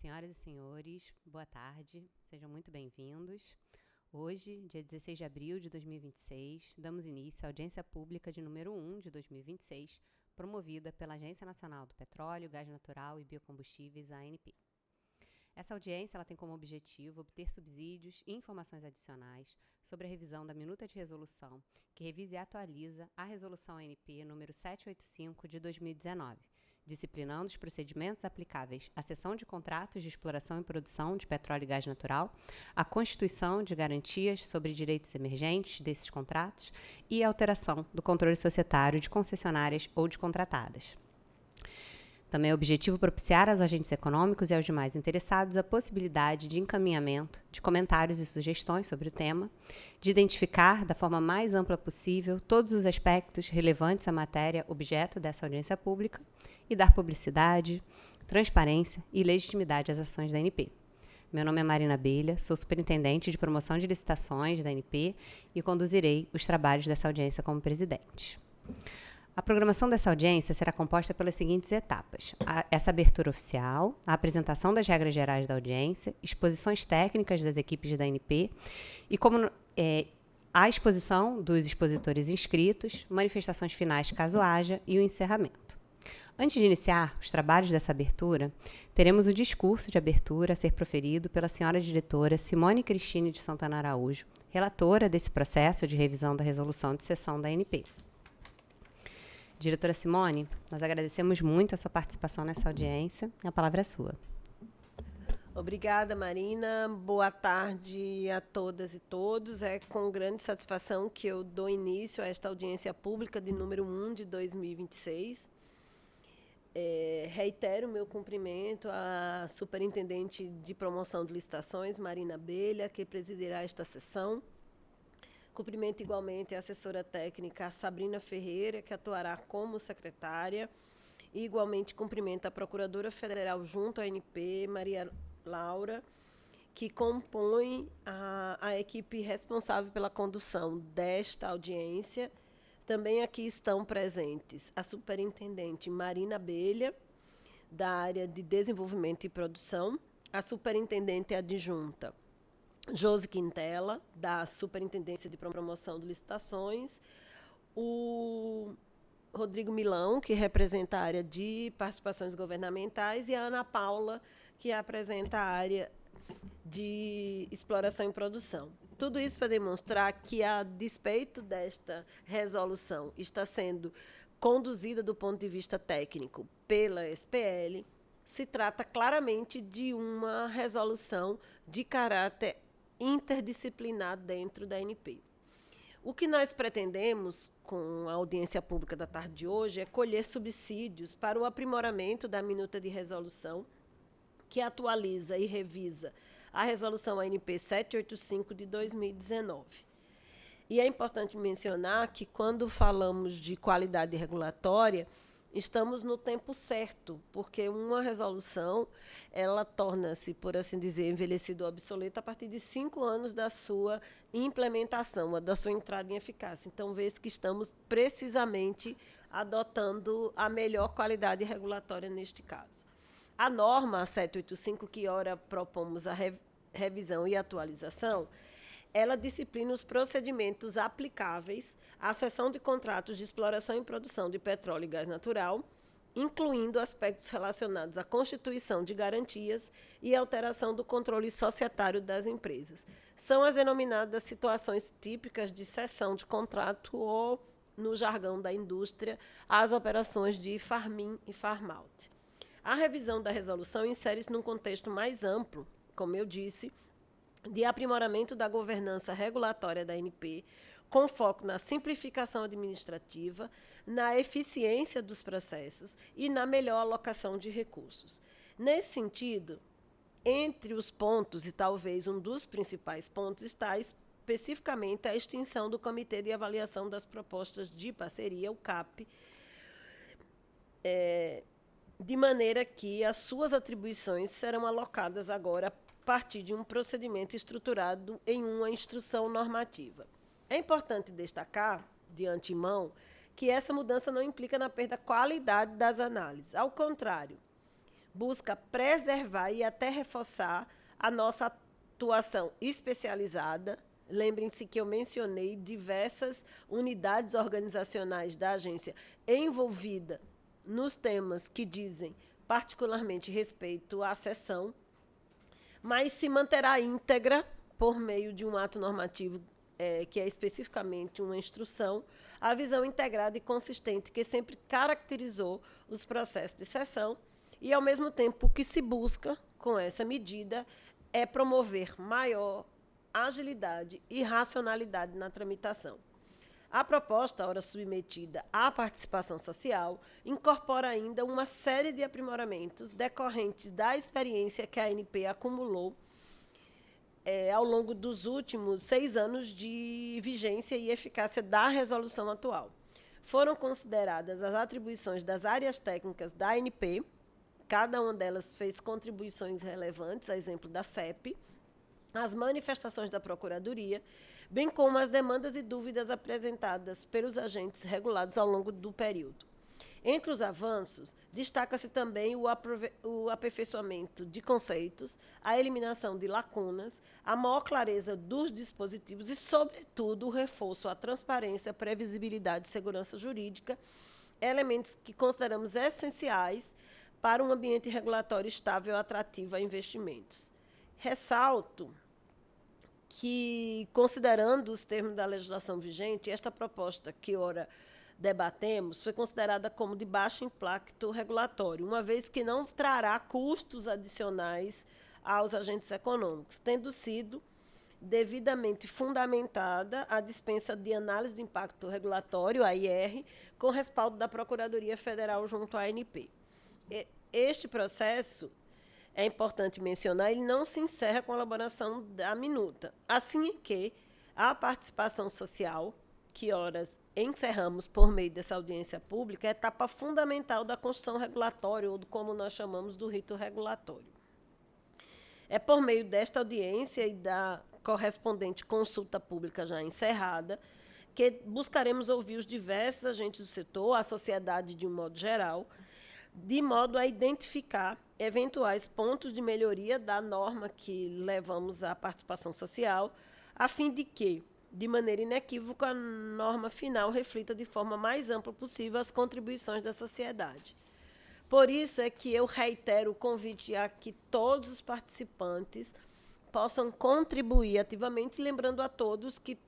Senhoras e senhores, boa tarde, sejam muito bem-vindos. Hoje, dia 16 de abril de 2026, damos início à audiência pública de número 1 de 2026, promovida pela Agência Nacional do Petróleo, Gás Natural e Biocombustíveis, ANP. Essa audiência tem como objetivo obter subsídios e informações adicionais sobre a revisão da Minuta de Resolução, que revisa e atualiza a Resolução ANP número 785 de 2019, disciplinando os procedimentos aplicáveis à cessão de contratos de exploração e produção de petróleo e gás natural, a constituição de garantias sobre direitos emergentes desses contratos e a alteração do controle societário de concessionárias ou de contratadas. Também é objetivo propiciar aos agentes econômicos e aos demais interessados a possibilidade de encaminhamento de comentários e sugestões sobre o tema, de identificar da forma mais ampla possível todos os aspectos relevantes à matéria objeto dessa audiência pública e dar publicidade, transparência e legitimidade às ações da ANP. Meu nome é Marina Abelha, sou superintendente de promoção de licitações da ANP e conduzirei os trabalhos dessa audiência como presidente. A programação dessa audiência será composta pelas seguintes etapas: essa abertura oficial, a apresentação das regras gerais da audiência, exposições técnicas das equipes da ANP e a exposição dos expositores inscritos, manifestações finais caso haja e o encerramento. Antes de iniciar os trabalhos dessa abertura, teremos o discurso de abertura a ser proferido pela senhora diretora Simone Cristine de Santana Araújo, relatora desse processo de revisão da resolução de sessão da ANP. Diretora Simone, nós agradecemos muito a sua participação nessa audiência. A palavra é sua. Obrigada, Marina. Boa tarde a todas e todos. É com grande satisfação que eu dou início a esta audiência pública de número 1 de 2026. Reitero meu cumprimento à superintendente de promoção de licitações, Marina Abelha, que presidirá esta sessão. Cumprimento igualmente a assessora técnica Sabrina Ferreira, que atuará como secretária. E igualmente cumprimento a procuradora federal junto à ANP, Maria Laura, que compõe a equipe responsável pela condução desta audiência. Também aqui estão presentes a superintendente Marina Abelha, da área de desenvolvimento e produção, a superintendente adjunta Josi Quintela, da Superintendência de Promoção de Licitações, o Rodrigo Milão, que representa a área de participações governamentais, e a Ana Paula, que apresenta a área de exploração e produção. Tudo isso para demonstrar que, a despeito desta resolução está sendo conduzida do ponto de vista técnico pela SPL, se trata claramente de uma resolução de caráter interdisciplinar dentro da ANP. O que nós pretendemos com a audiência pública da tarde de hoje é colher subsídios para o aprimoramento da minuta de resolução, que atualiza e revisa a resolução ANP 785 de 2019. E é importante mencionar que, quando falamos de qualidade regulatória, estamos no tempo certo, porque uma resolução ela torna-se, por assim dizer, envelhecida ou obsoleta a partir de 5 anos da sua implementação, da sua entrada em eficácia. Então, vê-se que estamos precisamente adotando a melhor qualidade regulatória neste caso. A norma 785, que ora propomos a revisão e atualização, ela disciplina os procedimentos aplicáveis à cessão de contratos de exploração e produção de petróleo e gás natural, incluindo aspectos relacionados à constituição de garantias e alteração do controle societário das empresas. São as denominadas situações típicas de cessão de contrato ou, no jargão da indústria, as operações de farm-in e farm-out. A revisão da resolução insere-se num contexto mais amplo, como eu disse, de aprimoramento da governança regulatória da ANP, com foco na simplificação administrativa, na eficiência dos processos e na melhor alocação de recursos. Nesse sentido, entre os pontos, e talvez um dos principais pontos, está especificamente a extinção do Comitê de Avaliação das Propostas de Parceria, o CAP, de maneira que as suas atribuições serão alocadas agora a partir de um procedimento estruturado em uma instrução normativa. É importante destacar, de antemão, que essa mudança não implica na perda da qualidade das análises. Ao contrário, busca preservar e até reforçar a nossa atuação especializada. Lembrem-se que eu mencionei diversas unidades organizacionais da agência envolvida nos temas que dizem particularmente respeito à seção, mas se manterá íntegra por meio de um ato normativo que é especificamente uma instrução, a visão integrada e consistente que sempre caracterizou os processos de seção e, ao mesmo tempo, o que se busca com essa medida é promover maior agilidade e racionalidade na tramitação. A proposta, ora submetida à participação social, incorpora ainda uma série de aprimoramentos decorrentes da experiência que a ANP acumulou ao longo dos últimos 6 anos de vigência e eficácia da resolução atual. Foram consideradas as atribuições das áreas técnicas da ANP, cada uma delas fez contribuições relevantes, a exemplo da CEP, as manifestações da Procuradoria, bem como as demandas e dúvidas apresentadas pelos agentes regulados ao longo do período. Entre os avanços, destaca-se também o aperfeiçoamento de conceitos, a eliminação de lacunas, a maior clareza dos dispositivos e, sobretudo, o reforço à transparência, previsibilidade e segurança jurídica, elementos que consideramos essenciais para um ambiente regulatório estável e atrativo a investimentos. Ressalto que, considerando os termos da legislação vigente, esta proposta que ora debatemos foi considerada como de baixo impacto regulatório, uma vez que não trará custos adicionais aos agentes econômicos, tendo sido devidamente fundamentada a dispensa de análise de impacto regulatório, AIR, com respaldo da Procuradoria Federal junto à ANP. Este processo, é importante mencionar, ele não se encerra com a elaboração da minuta, assim que a participação social, que horas encerramos por meio dessa audiência pública, é a etapa fundamental da construção regulatória, ou do como nós chamamos do rito regulatório. É por meio desta audiência e da correspondente consulta pública já encerrada que buscaremos ouvir os diversos agentes do setor, a sociedade de um modo geral, de modo a identificar eventuais pontos de melhoria da norma que levamos à participação social, a fim de que, de maneira inequívoca, a norma final reflita de forma mais ampla possível as contribuições da sociedade. Por isso é que eu reitero o convite a que todos os participantes possam contribuir ativamente, lembrando a todos que,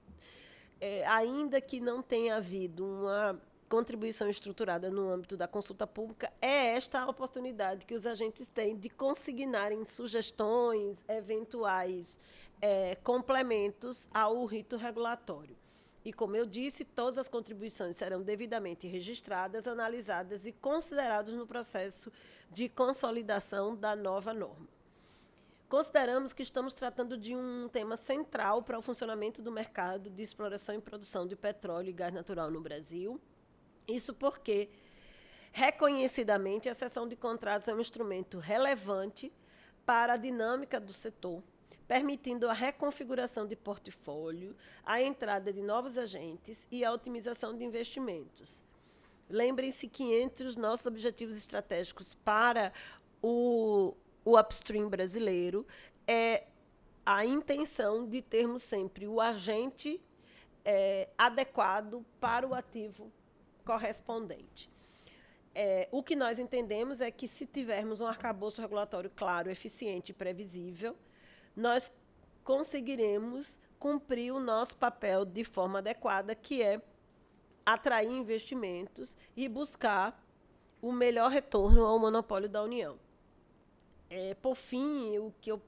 ainda que não tenha havido uma contribuição estruturada no âmbito da consulta pública, é esta a oportunidade que os agentes têm de consignarem sugestões, eventuais complementos ao rito regulatório. E, como eu disse, todas as contribuições serão devidamente registradas, analisadas e consideradas no processo de consolidação da nova norma. Consideramos que estamos tratando de um tema central para o funcionamento do mercado de exploração e produção de petróleo e gás natural no Brasil. Isso porque, reconhecidamente, a cessão de contratos é um instrumento relevante para a dinâmica do setor, permitindo a reconfiguração de portfólio, a entrada de novos agentes e a otimização de investimentos. Lembrem-se que, entre os nossos objetivos estratégicos para o upstream brasileiro, é a intenção de termos sempre o agente adequado para o ativo correspondente. O que nós entendemos é que, se tivermos um arcabouço regulatório claro, eficiente e previsível, nós conseguiremos cumprir o nosso papel de forma adequada, que é atrair investimentos e buscar o melhor retorno ao monopólio da União. Por fim, o que eu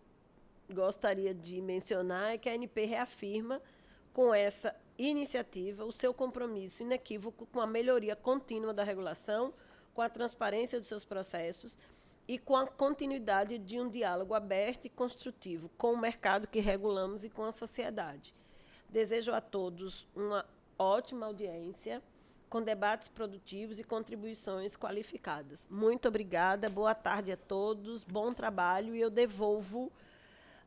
gostaria de mencionar é que a ANP reafirma, com essa iniciativa, o seu compromisso inequívoco com a melhoria contínua da regulação, com a transparência dos seus processos e com a continuidade de um diálogo aberto e construtivo com o mercado que regulamos e com a sociedade. Desejo a todos uma ótima audiência, com debates produtivos e contribuições qualificadas. Muito obrigada, boa tarde a todos, bom trabalho, e eu devolvo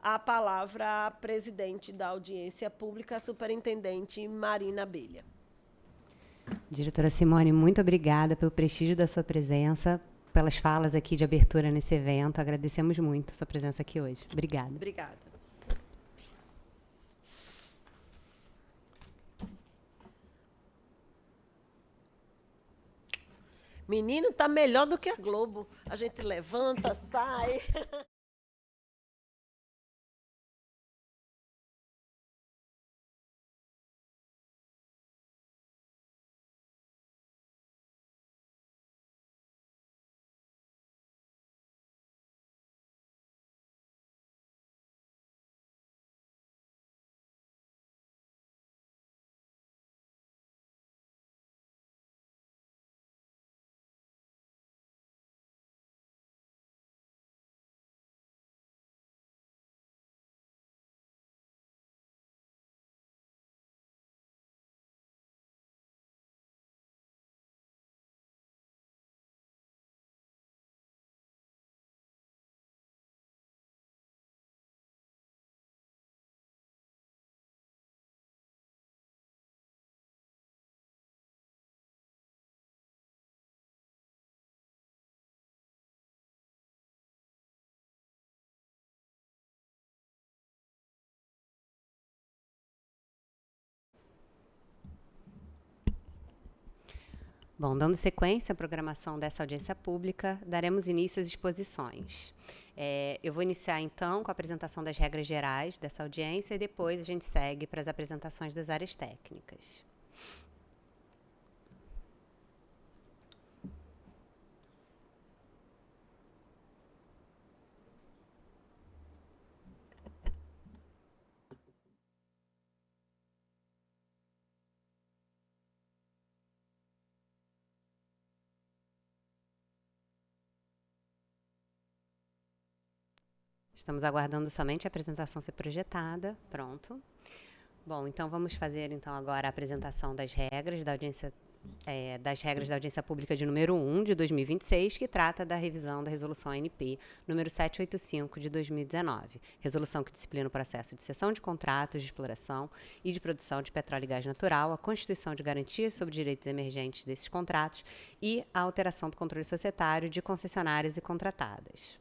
a palavra à presidente da audiência pública, a superintendente Marina Abelha. Diretora Simone, muito obrigada pelo prestígio da sua presença, pelas falas aqui de abertura nesse evento. Agradecemos muito a sua presença aqui hoje. Obrigada. Obrigada. Menino, tá melhor do que a Globo. A gente levanta, sai. Bom, dando sequência à programação dessa audiência pública, daremos início às exposições. Eu vou iniciar, então, com a apresentação das regras gerais dessa audiência e depois a gente segue para as apresentações das áreas técnicas. Estamos aguardando somente a apresentação ser projetada. Pronto. Bom, então vamos fazer agora a apresentação das regras da audiência pública de número 1 de 2026, que trata da revisão da resolução ANP número 785 de 2019, resolução que disciplina o processo de cessão de contratos de exploração e de produção de petróleo e gás natural, a constituição de garantias sobre direitos emergentes desses contratos e a alteração do controle societário de concessionárias e contratadas.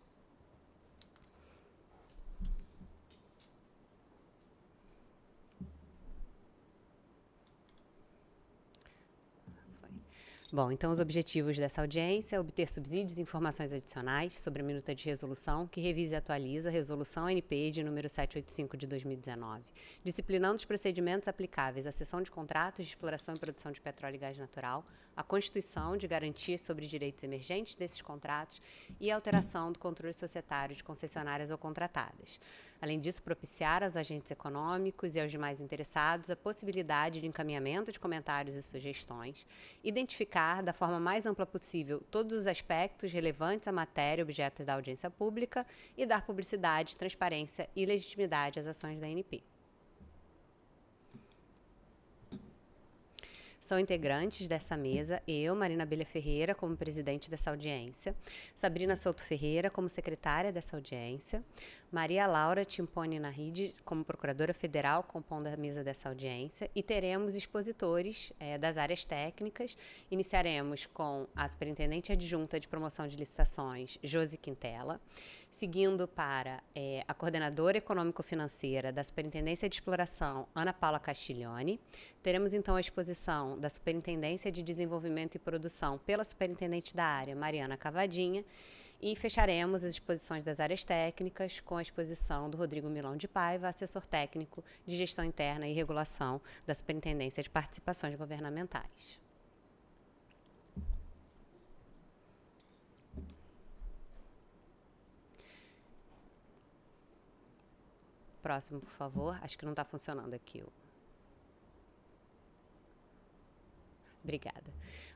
Bom, então os objetivos dessa audiência é obter subsídios e informações adicionais sobre a minuta de resolução que revisa e atualiza a resolução ANP de número 785 de 2019, disciplinando os procedimentos aplicáveis à cessão de contratos de exploração e produção de petróleo e gás natural, a constituição de garantias sobre direitos emergentes desses contratos e a alteração do controle societário de concessionárias ou contratadas. Além disso, propiciar aos agentes econômicos e aos demais interessados a possibilidade de encaminhamento de comentários e sugestões, identificar da forma mais ampla possível todos os aspectos relevantes à matéria objeto da audiência pública e dar publicidade, transparência e legitimidade às ações da ANP. São integrantes dessa mesa eu, Marina Abelha Ferreira, como presidente dessa audiência, Sabrina Souto Ferreira, como secretária dessa audiência, Maria Laura Timpone Narride, como procuradora federal, compondo a mesa dessa audiência, e teremos expositores das áreas técnicas. Iniciaremos com a superintendente adjunta de promoção de licitações, Josi Quintela, seguindo para a coordenadora econômico-financeira da Superintendência de Exploração, Ana Paula Castiglione. Teremos, então, a exposição da Superintendência de Desenvolvimento e Produção pela superintendente da área, Mariana Cavadinha, e fecharemos as exposições das áreas técnicas com a exposição do Rodrigo Milão de Paiva, assessor técnico de Gestão Interna e Regulação da Superintendência de Participações Governamentais. Próximo, por favor. Acho que não está funcionando aqui. Obrigada.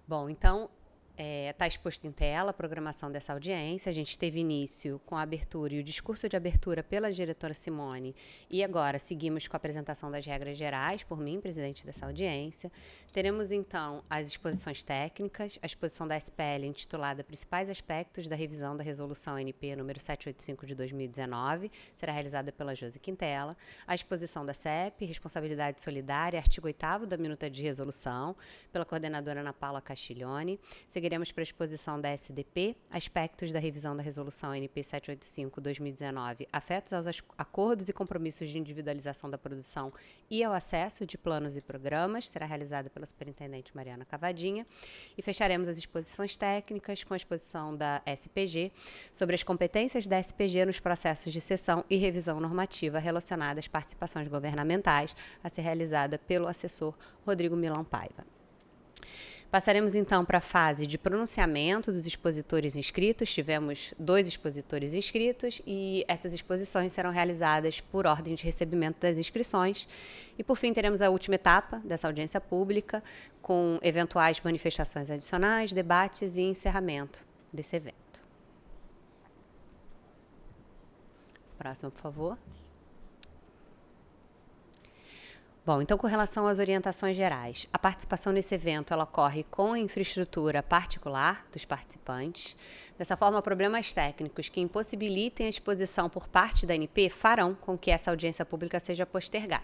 Bom, então, está exposto em tela a programação dessa audiência. A gente teve início com a abertura e o discurso de abertura pela diretora Simone e agora seguimos com a apresentação das regras gerais por mim, presidente dessa audiência. Teremos, então, as exposições técnicas, a exposição da SPL intitulada Principais Aspectos da Revisão da Resolução ANP número 785 de 2019, será realizada pela Josi Quintela, a exposição da CEP, Responsabilidade Solidária, artigo 8º da minuta de resolução, pela coordenadora Ana Paula Castiglione, seguiremos para a exposição da SDP, aspectos da revisão da Resolução NP 785/2019, afetos aos acordos e compromissos de individualização da produção e ao acesso de planos e programas, será realizada pela superintendente Mariana Cavadinha, e fecharemos as exposições técnicas com a exposição da SPG sobre as competências da SPG nos processos de cessão e revisão normativa relacionada às participações governamentais, a ser realizada pelo assessor Rodrigo Milão Paiva. Passaremos, então, para a fase de pronunciamento dos expositores inscritos. Tivemos 2 expositores inscritos e essas exposições serão realizadas por ordem de recebimento das inscrições. E, por fim, teremos a última etapa dessa audiência pública, com eventuais manifestações adicionais, debates e encerramento desse evento. Próximo, por favor. Bom, então, com relação às orientações gerais, a participação nesse evento ela ocorre com a infraestrutura particular dos participantes. Dessa forma, problemas técnicos que impossibilitem a exposição por parte da ANP farão com que essa audiência pública seja postergada.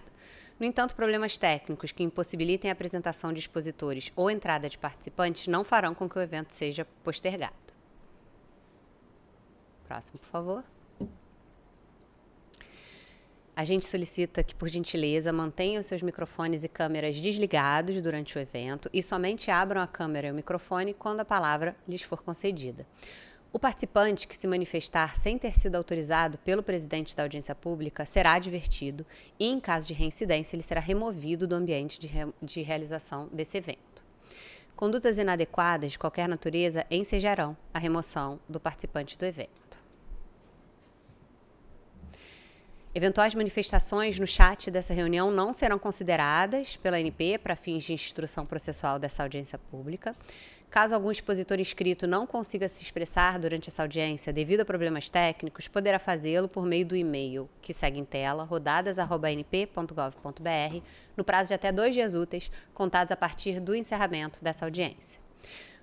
No entanto, problemas técnicos que impossibilitem a apresentação de expositores ou entrada de participantes não farão com que o evento seja postergado. Próximo, por favor. A gente solicita que, por gentileza, mantenham seus microfones e câmeras desligados durante o evento e somente abram a câmera e o microfone quando a palavra lhes for concedida. O participante que se manifestar sem ter sido autorizado pelo presidente da audiência pública será advertido e, em caso de reincidência, ele será removido do ambiente de realização desse evento. Condutas inadequadas de qualquer natureza ensejarão a remoção do participante do evento. Eventuais manifestações no chat dessa reunião não serão consideradas pela ANP para fins de instrução processual dessa audiência pública. Caso algum expositor inscrito não consiga se expressar durante essa audiência devido a problemas técnicos, poderá fazê-lo por meio do e-mail que segue em tela, rodadas@anp.gov.br, no prazo de até 2 dias úteis, contados a partir do encerramento dessa audiência.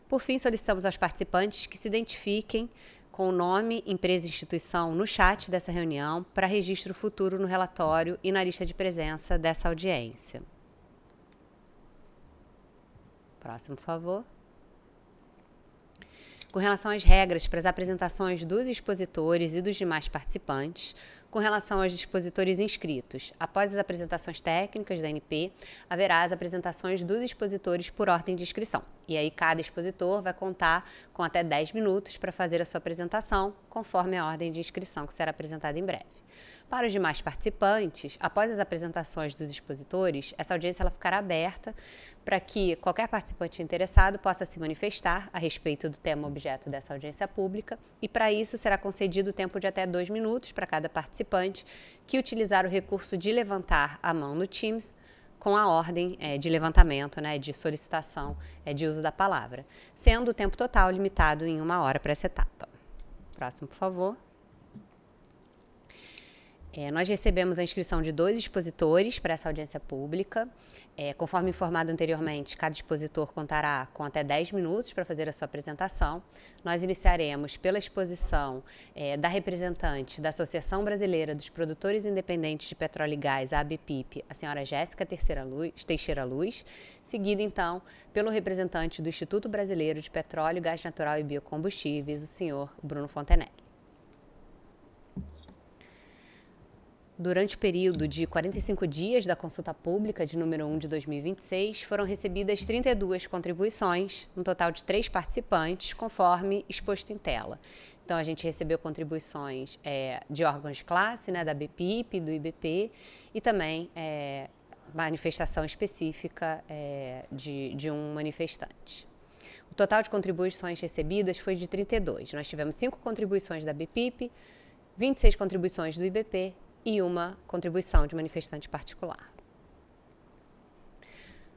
Por fim, solicitamos aos participantes que se identifiquem com o nome, empresa e instituição no chat dessa reunião para registro futuro no relatório e na lista de presença dessa audiência. Próximo, por favor. Com relação às regras para as apresentações dos expositores e dos demais participantes, com relação aos expositores inscritos, após as apresentações técnicas da ANP, haverá as apresentações dos expositores por ordem de inscrição. E aí cada expositor vai contar com até 10 minutos para fazer a sua apresentação, conforme a ordem de inscrição que será apresentada em breve. Para os demais participantes, após as apresentações dos expositores, essa audiência ela ficará aberta para que qualquer participante interessado possa se manifestar a respeito do tema objeto dessa audiência pública e, para isso, será concedido o tempo de até 2 minutos para cada participante que utilizar o recurso de levantar a mão no Teams com a ordem de levantamento, de solicitação de uso da palavra, sendo o tempo total limitado em 1 hora para essa etapa. Próximo, por favor. Nós recebemos a inscrição de 2 expositores para essa audiência pública. Conforme informado anteriormente, cada expositor contará com até 10 minutos para fazer a sua apresentação. Nós iniciaremos pela exposição da representante da Associação Brasileira dos Produtores Independentes de Petróleo e Gás, a ABPIP, a senhora Jéssica Teixeira Luz, seguida, então, pelo representante do Instituto Brasileiro de Petróleo, Gás Natural e Biocombustíveis, o senhor Bruno Fontenelle. Durante o período de 45 dias da consulta pública de número 1 de 2026, foram recebidas 32 contribuições, um total de 3 participantes, conforme exposto em tela. Então, a gente recebeu contribuições de órgãos de classe, da ABPIP, do IBP, e também manifestação específica de um manifestante. O total de contribuições recebidas foi de 32. Nós tivemos 5 contribuições da ABPIP, 26 contribuições do IBP, e uma contribuição de manifestante particular.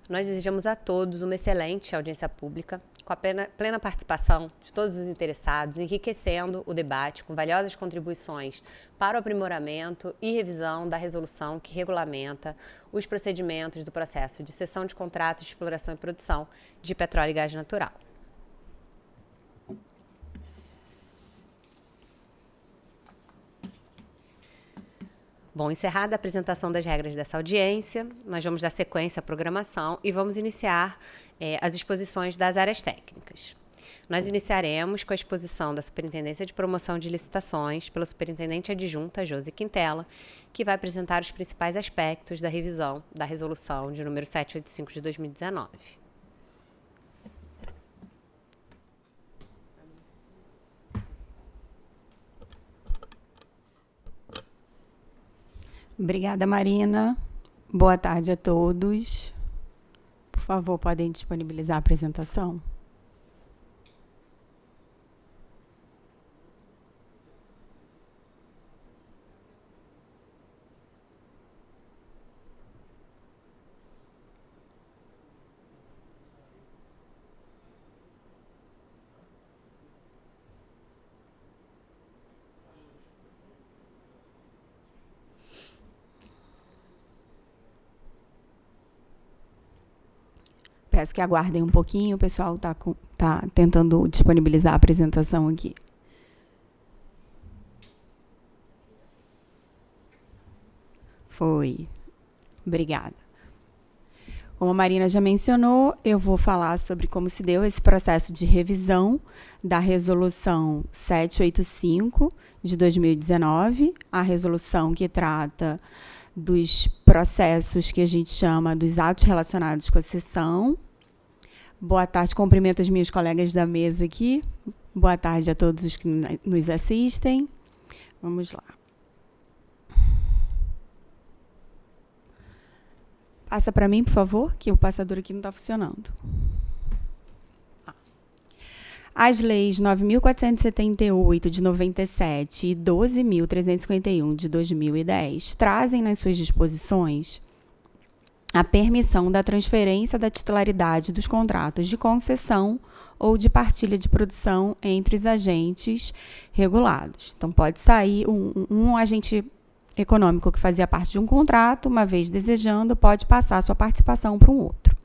Nós desejamos a todos uma excelente audiência pública, com a plena participação de todos os interessados, enriquecendo o debate com valiosas contribuições para o aprimoramento e revisão da resolução que regulamenta os procedimentos do processo de cessão de contratos de exploração e produção de petróleo e gás natural. Bom, encerrada a apresentação das regras dessa audiência, nós vamos dar sequência à programação e vamos iniciar as exposições das áreas técnicas. Nós iniciaremos com a exposição da Superintendência de Promoção de Licitações pela Superintendente Adjunta Josi Quintela, que vai apresentar os principais aspectos da revisão da Resolução de número 785 de 2019. Obrigada, Marina. Boa tarde a todos. Por favor, podem disponibilizar a apresentação? Peço que aguardem um pouquinho, o pessoal está tentando disponibilizar a apresentação aqui. Foi. Obrigada. Como a Marina já mencionou, eu vou falar sobre como se deu esse processo de revisão da Resolução 785 de 2019, a resolução que trata dos processos que a gente chama dos atos relacionados com a sessão. Boa tarde, cumprimento os meus colegas da mesa aqui. Boa tarde a todos os que nos assistem. Vamos lá. Passa para mim, por favor, que o passador aqui não está funcionando. As leis 9.478 de 97 e 12.351 de 2010 trazem nas suas disposições a permissão da transferência da titularidade dos contratos de concessão ou de partilha de produção entre os agentes regulados. Então, pode sair um agente econômico que fazia parte de um contrato, uma vez desejando, pode passar sua participação para um outro,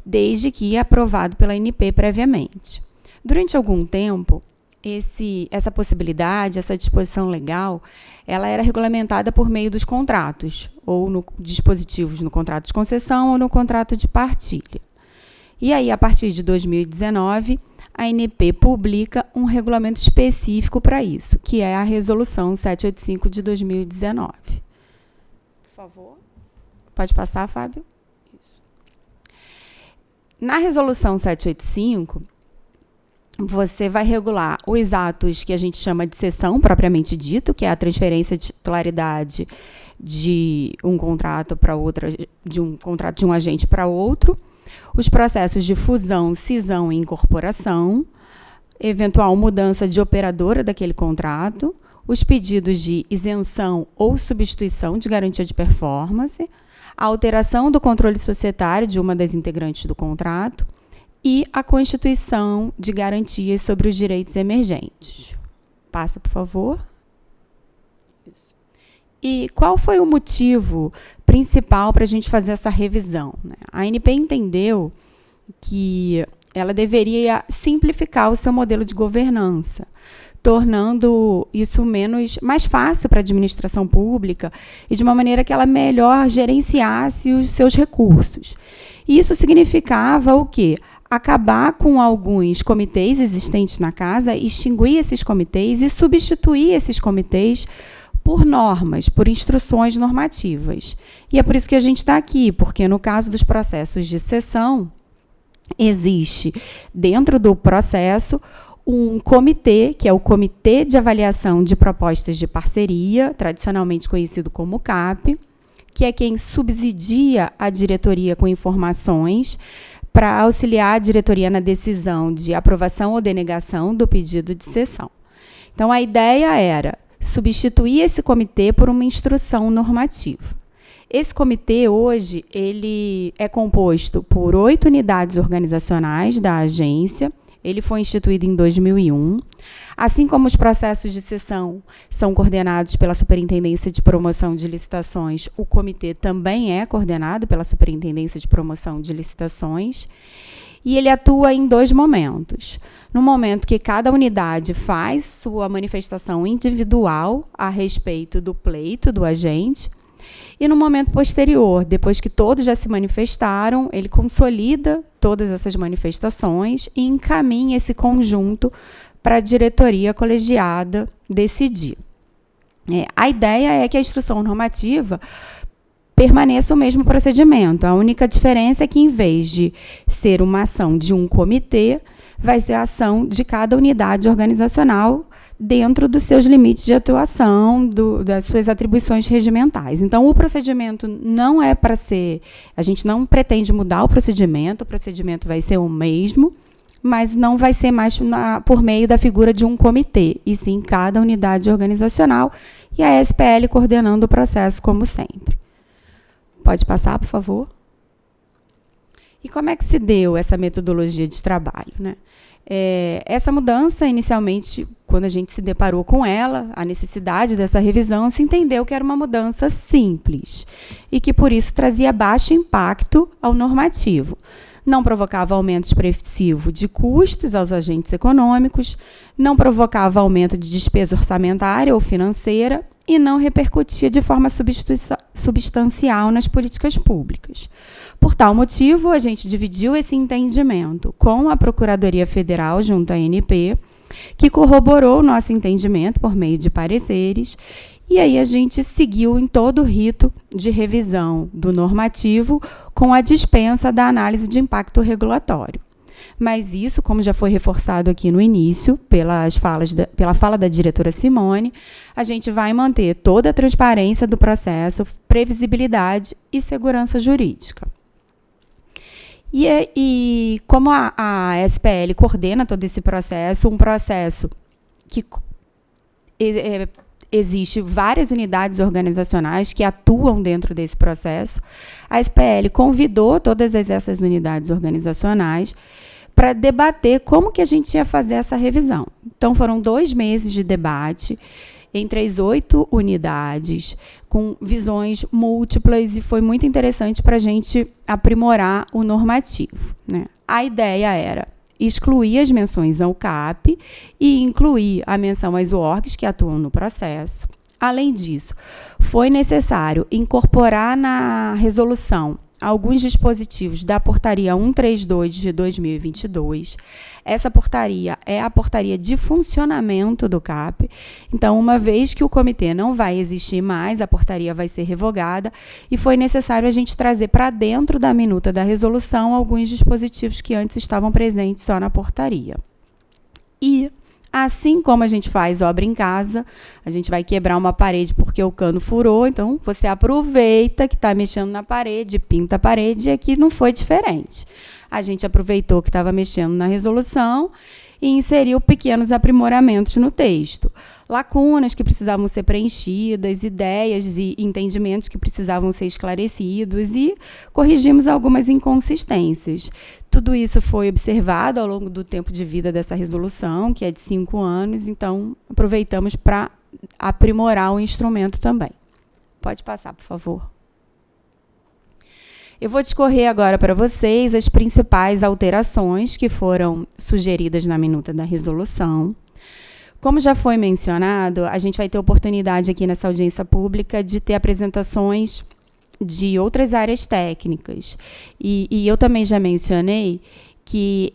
desde que aprovado pela ANP previamente. Durante algum tempo, essa possibilidade, essa disposição legal, ela era regulamentada por meio dos contratos, ou dispositivos no contrato de concessão ou no contrato de partilha. E aí, a partir de 2019, a ANP publica um regulamento específico para isso, que é a Resolução 785 de 2019. Por favor. Pode passar, Fábio? Isso. Na Resolução 785, você vai regular os atos que a gente chama de cessão, propriamente dito, que é a transferência de titularidade de um contrato para outra, de um agente para outro, os processos de fusão, cisão e incorporação, eventual mudança de operadora daquele contrato, os pedidos de isenção ou substituição de garantia de performance, a alteração do controle societário de uma das integrantes do contrato, e a constituição de garantias sobre os direitos emergentes. Passa, por favor. Isso. E qual foi o motivo principal para a gente fazer essa revisão, né? A ANP entendeu que ela deveria simplificar o seu modelo de governança, tornando isso mais fácil para a administração pública e de uma maneira que ela melhor gerenciasse os seus recursos. Isso significava o quê? Acabar com alguns comitês existentes na casa, extinguir esses comitês e substituir esses comitês por normas, por instruções normativas. E é por isso que a gente está aqui, porque no caso dos processos de cessão, existe dentro do processo um comitê, que é o Comitê de Avaliação de Propostas de Parceria, tradicionalmente conhecido como CAP, que é quem subsidia a diretoria com informações para auxiliar a diretoria na decisão de aprovação ou denegação do pedido de cessão. Então, a ideia era substituir esse comitê por uma instrução normativa. Esse comitê, hoje, ele é composto por 8 unidades organizacionais da agência. Ele foi instituído em 2001. Assim como os processos de cessão são coordenados pela Superintendência de Promoção de Licitações, o comitê também é coordenado pela Superintendência de Promoção de Licitações. E ele atua em 2 momentos. No momento que cada unidade faz sua manifestação individual a respeito do pleito do agente, E no momento posterior, depois que todos já se manifestaram, ele consolida todas essas manifestações e encaminha esse conjunto para a diretoria colegiada decidir. A ideia é que a instrução normativa permaneça o mesmo procedimento. A única diferença é que, em vez de ser uma ação de um comitê, vai ser a ação de cada unidade organizacional dentro dos seus limites de atuação, das suas atribuições regimentais. Então, o procedimento não é para ser... A gente não pretende mudar o procedimento vai ser o mesmo, mas não vai ser mais por meio da figura de um comitê, e sim cada unidade organizacional e a SPL coordenando o processo, como sempre. Pode passar, por favor? E como é que se deu essa metodologia de trabalho, né? Essa mudança, inicialmente, quando a gente se deparou com ela, a necessidade dessa revisão, se entendeu que era uma mudança simples e que, por isso, trazia baixo impacto ao normativo. Não provocava aumento expressivo de custos aos agentes econômicos, não provocava aumento de despesa orçamentária ou financeira e não repercutia de forma substancial nas políticas públicas. Por tal motivo, a gente dividiu esse entendimento com a Procuradoria Federal junto à ANP, que corroborou o nosso entendimento por meio de pareceres, e aí a gente seguiu em todo o rito de revisão do normativo com a dispensa da análise de impacto regulatório. Mas isso, como já foi reforçado aqui no início, pela fala da diretora Simone, a gente vai manter toda a transparência do processo, previsibilidade e segurança jurídica. E como a SPL coordena todo esse processo, um processo que existe várias unidades organizacionais que atuam dentro desse processo, a SPL convidou todas essas unidades organizacionais para debater como que a gente ia fazer essa revisão. Então, foram 2 meses de debate entre as 8 unidades, com visões múltiplas, e foi muito interessante para a gente aprimorar o normativo, né? A ideia era excluir as menções ao CAP e incluir a menção às orgs que atuam no processo. Além disso, foi necessário incorporar na resolução alguns dispositivos da Portaria 132 de 2022. Essa portaria é a portaria de funcionamento do CAP. Então, uma vez que o comitê não vai existir mais, a portaria vai ser revogada, e foi necessário a gente trazer para dentro da minuta da resolução alguns dispositivos que antes estavam presentes só na portaria. E, assim como a gente faz obra em casa, a gente vai quebrar uma parede porque o cano furou, então você aproveita que está mexendo na parede, pinta a parede, e aqui não foi diferente. A gente aproveitou que estava mexendo na resolução e inseriu pequenos aprimoramentos no texto. Lacunas que precisavam ser preenchidas, ideias e entendimentos que precisavam ser esclarecidos, e corrigimos algumas inconsistências. Tudo isso foi observado ao longo do tempo de vida dessa resolução, que é de 5 anos, então aproveitamos para aprimorar o instrumento também. Pode passar, por favor. Eu vou discorrer agora para vocês as principais alterações que foram sugeridas na minuta da resolução. Como já foi mencionado, a gente vai ter oportunidade aqui nessa audiência pública de ter apresentações de outras áreas técnicas. E eu também já mencionei que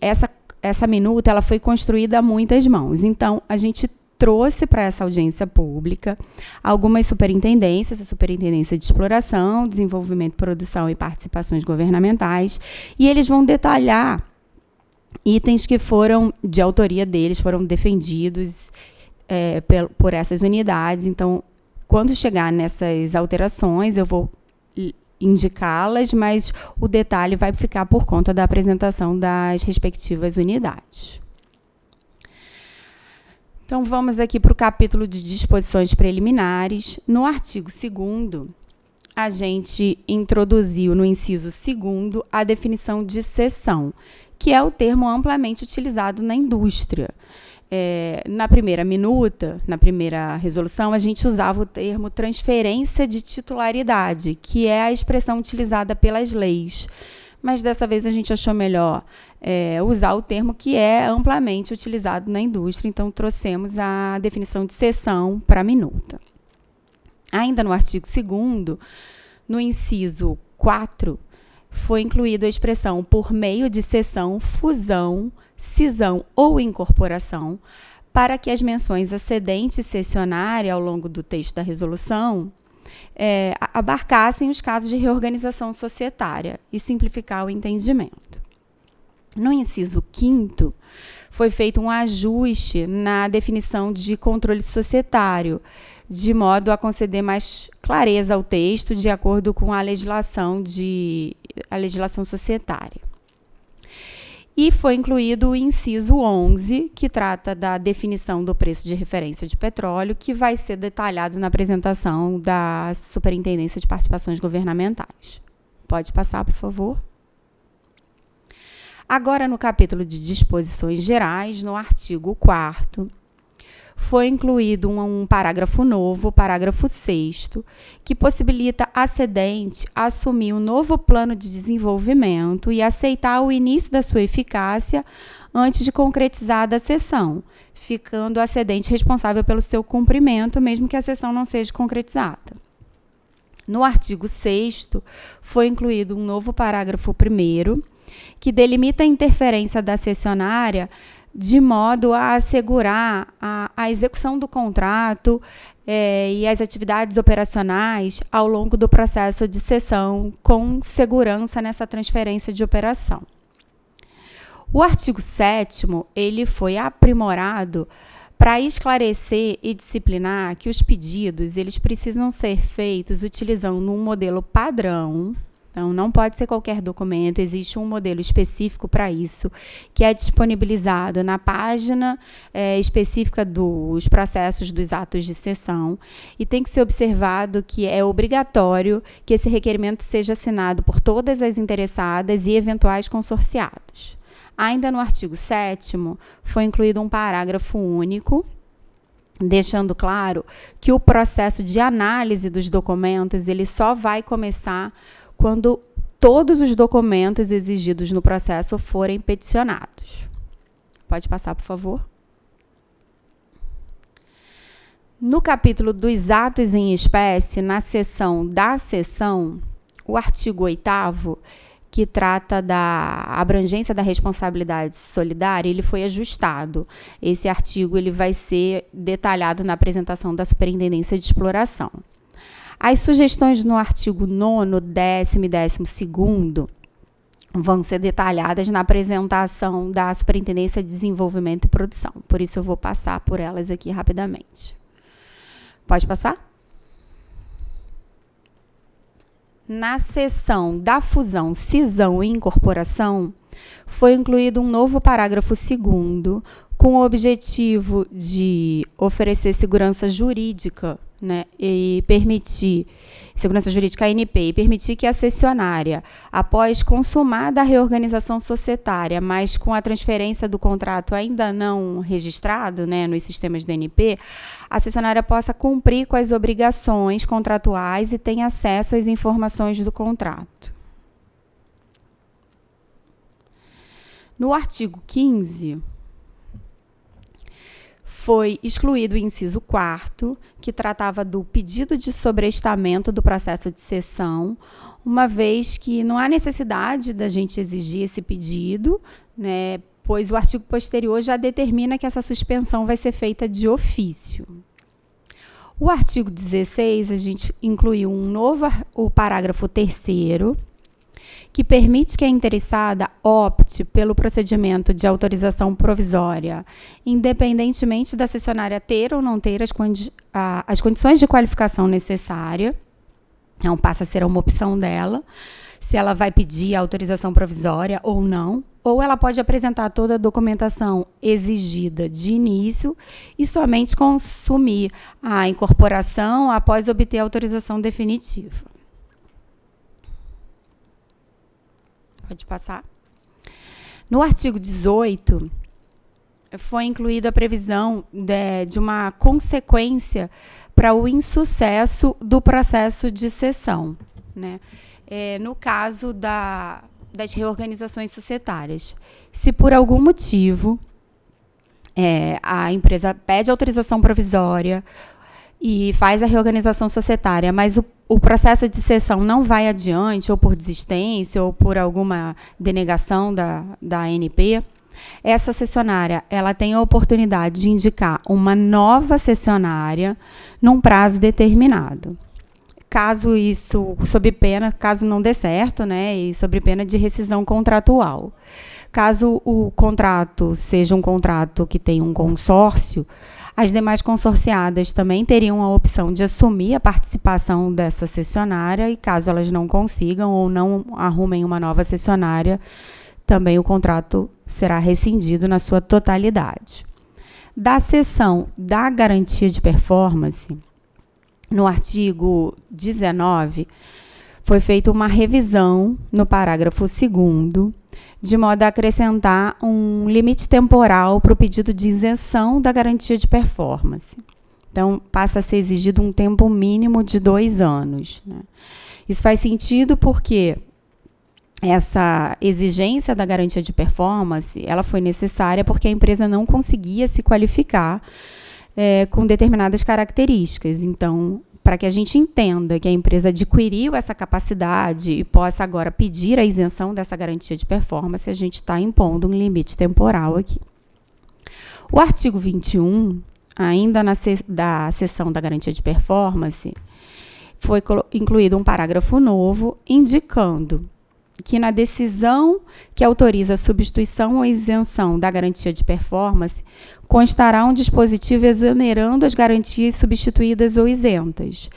essa minuta ela foi construída a muitas mãos. Então, a gente trouxe para essa audiência pública algumas superintendências, a Superintendência de Exploração, Desenvolvimento, Produção e Participações Governamentais, e eles vão detalhar itens que foram de autoria deles, foram defendidos por essas unidades. Então, quando chegar nessas alterações, eu vou indicá-las, mas o detalhe vai ficar por conta da apresentação das respectivas unidades. Então, vamos aqui para o capítulo de disposições preliminares. No artigo 2º, a gente introduziu no inciso 2º a definição de cessão, que é o termo amplamente utilizado na indústria. Na primeira minuta, na primeira resolução, a gente usava o termo transferência de titularidade, que é a expressão utilizada pelas leis. Mas dessa vez a gente achou melhor usar o termo que é amplamente utilizado na indústria, então trouxemos a definição de cessão para a minuta. A Ainda no artigo 2º, no inciso 4, foi incluída a expressão por meio de cessão, fusão, cisão ou incorporação, para que as menções acedente e cessionária ao longo do texto da resolução abarcassem os casos de reorganização societária e simplificar o entendimento. No inciso 5º, foi feito um ajuste na definição de controle societário, de modo a conceder mais clareza ao texto de acordo com a legislação societária. E foi incluído o inciso 11, que trata da definição do preço de referência de petróleo, que vai ser detalhado na apresentação da Superintendência de Participações Governamentais. Pode passar, por favor. Agora, no capítulo de disposições gerais, no artigo 4º, foi incluído um parágrafo novo, o parágrafo 6º, que possibilita a cedente assumir um novo plano de desenvolvimento e aceitar o início da sua eficácia antes de concretizada a cessão, ficando a cedente responsável pelo seu cumprimento, mesmo que a cessão não seja concretizada. No artigo 6º, foi incluído um novo parágrafo 1º, que delimita a interferência da cessionária de modo a assegurar a execução do contrato e as atividades operacionais ao longo do processo de cessão, com segurança nessa transferência de operação. O artigo 7º, ele foi aprimorado para esclarecer e disciplinar que os pedidos eles precisam ser feitos utilizando um modelo padrão. Então, não pode ser qualquer documento, existe um modelo específico para isso, que é disponibilizado na página específica dos processos dos atos de cessão, e tem que ser observado que é obrigatório que esse requerimento seja assinado por todas as interessadas e eventuais consorciados. Ainda no artigo 7º, foi incluído um parágrafo único, deixando claro que o processo de análise dos documentos ele só vai começar quando todos os documentos exigidos no processo forem peticionados. Pode passar, por favor. No capítulo dos atos em espécie, na seção da cessão, o artigo 8º, que trata da abrangência da responsabilidade solidária, ele foi ajustado. Esse artigo ele vai ser detalhado na apresentação da Superintendência de Exploração. As sugestões no artigo 9º, 10º e 12º vão ser detalhadas na apresentação da Superintendência de Desenvolvimento e Produção. Por isso, eu vou passar por elas aqui rapidamente. Pode passar? Na seção da fusão, cisão e incorporação, foi incluído um novo parágrafo 2º, com o objetivo de oferecer segurança jurídica, e permitir, segurança jurídica ANP, e permitir que a cessionária, após consumada a reorganização societária, mas com a transferência do contrato ainda não registrado, nos sistemas do ANP, a cessionária possa cumprir com as obrigações contratuais e tenha acesso às informações do contrato. No artigo 15, foi excluído o inciso 4º, que tratava do pedido de sobrestamento do processo de cessão, uma vez que não há necessidade da gente exigir esse pedido, pois o artigo posterior já determina que essa suspensão vai ser feita de ofício. O artigo 16, a gente incluiu o parágrafo 3º, que permite que a interessada opte pelo procedimento de autorização provisória, independentemente da cessionária ter ou não ter as condições de qualificação necessária. Então, passa a ser uma opção dela, se ela vai pedir a autorização provisória ou não, ou ela pode apresentar toda a documentação exigida de início e somente consumir a incorporação após obter a autorização definitiva. Pode passar. No artigo 18, foi incluída a previsão de uma consequência para o insucesso do processo de cessão, no caso das reorganizações societárias. Se por algum motivo a empresa pede autorização provisória, e faz a reorganização societária, mas o processo de cessão não vai adiante, ou por desistência, ou por alguma denegação da ANP, essa cessionária ela tem a oportunidade de indicar uma nova cessionária num prazo determinado. Caso isso, sob pena, caso não dê certo, né, e sob pena de rescisão contratual. Caso o contrato seja um contrato que tem um consórcio, as demais consorciadas também teriam a opção de assumir a participação dessa cessionária e, caso elas não consigam ou não arrumem uma nova cessionária, também o contrato será rescindido na sua totalidade. Da cessão da garantia de performance, no artigo 19, foi feita uma revisão no parágrafo 2º, de modo a acrescentar um limite temporal para o pedido de isenção da garantia de performance. Então, passa a ser exigido um tempo mínimo de 2 anos. Né? Isso faz sentido porque essa exigência da garantia de performance, ela foi necessária porque a empresa não conseguia se qualificar com determinadas características. Então, para que a gente entenda que a empresa adquiriu essa capacidade e possa agora pedir a isenção dessa garantia de performance, a gente está impondo um limite temporal aqui. O artigo 21, ainda da seção da garantia de performance, foi incluído um parágrafo novo indicando que na decisão que autoriza a substituição ou isenção da garantia de performance, constará um dispositivo exonerando as garantias substituídas ou isentas.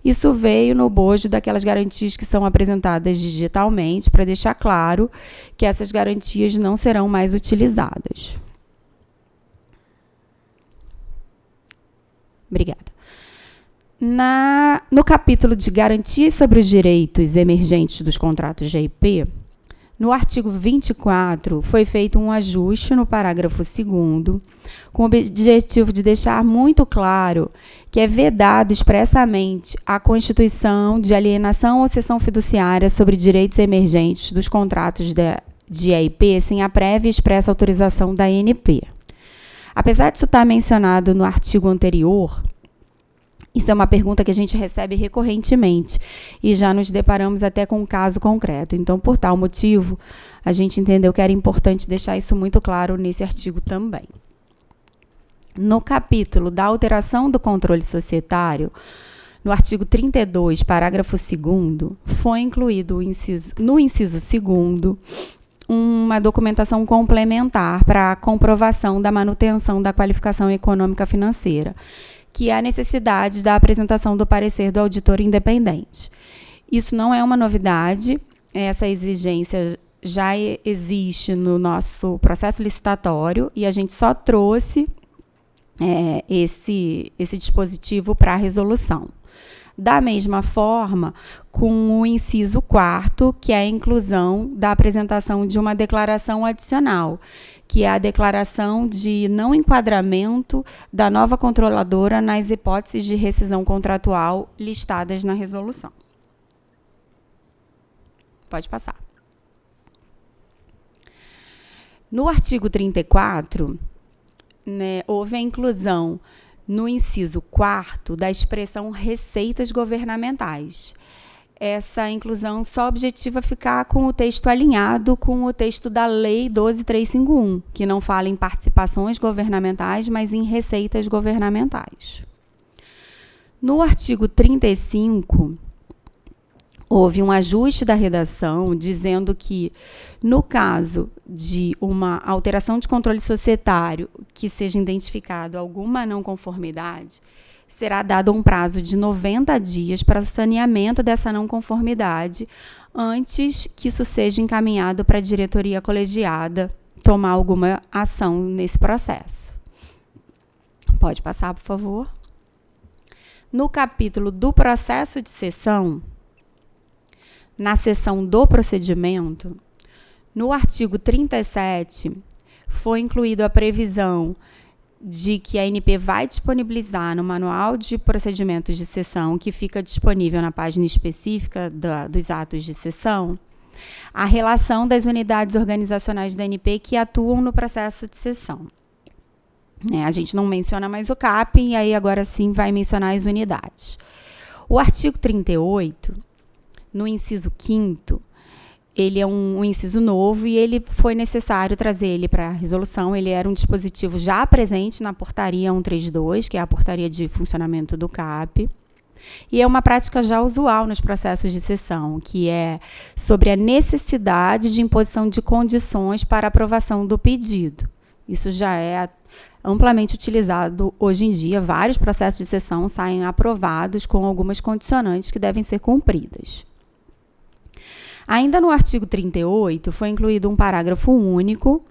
Isso veio no bojo daquelas garantias que são apresentadas digitalmente, para deixar claro que essas garantias não serão mais utilizadas. Obrigada. No capítulo de garantias sobre os direitos emergentes dos contratos de IP, no artigo 24, foi feito um ajuste no parágrafo 2º, com o objetivo de deixar muito claro que é vedado expressamente a constituição de alienação ou cessão fiduciária sobre direitos emergentes dos contratos de EIP sem a prévia e expressa autorização da ANP. Apesar disso estar mencionado no artigo anterior, isso é uma pergunta que a gente recebe recorrentemente e já nos deparamos até com um caso concreto. Então, por tal motivo, a gente entendeu que era importante deixar isso muito claro nesse artigo também. No capítulo da alteração do controle societário, no artigo 32, parágrafo 2º, foi incluído no inciso 2º uma documentação complementar para a comprovação da manutenção da qualificação econômica financeira, que é a necessidade da apresentação do parecer do auditor independente. Isso não é uma novidade, essa exigência já existe no nosso processo licitatório e a gente só trouxe esse dispositivo para a resolução. Da mesma forma, com o inciso 4º, que é a inclusão da apresentação de uma declaração adicional, que é a declaração de não enquadramento da nova controladora nas hipóteses de rescisão contratual listadas na resolução. Pode passar. No artigo 34, né, houve a inclusão no inciso 4º da expressão receitas governamentais. Essa inclusão só objetiva ficar com o texto alinhado com o texto da Lei 12.351, que não fala em participações governamentais, mas em receitas governamentais. No artigo 35, houve um ajuste da redação, dizendo que, no caso de uma alteração de controle societário que seja identificado alguma não conformidade, será dado um prazo de 90 dias para o saneamento dessa não conformidade, antes que isso seja encaminhado para a diretoria colegiada tomar alguma ação nesse processo. Pode passar, por favor. No capítulo do processo de cessão, na seção do procedimento, no artigo 37, foi incluído a previsão de que a ANP vai disponibilizar no Manual de Procedimentos de Cessão, que fica disponível na página específica dos atos de cessão, a relação das unidades organizacionais da ANP que atuam no processo de cessão. A gente não menciona mais o CAP, e aí agora sim vai mencionar as unidades. O artigo 38, no inciso 5º, ele é um inciso novo e ele foi necessário trazer ele para a resolução. Ele era um dispositivo já presente na portaria 132, que é a portaria de funcionamento do CAP. E é uma prática já usual nos processos de cessão, que é sobre a necessidade de imposição de condições para aprovação do pedido. Isso já é amplamente utilizado hoje em dia. Vários processos de cessão saem aprovados com algumas condicionantes que devem ser cumpridas. Ainda no artigo 38, foi incluído um parágrafo único,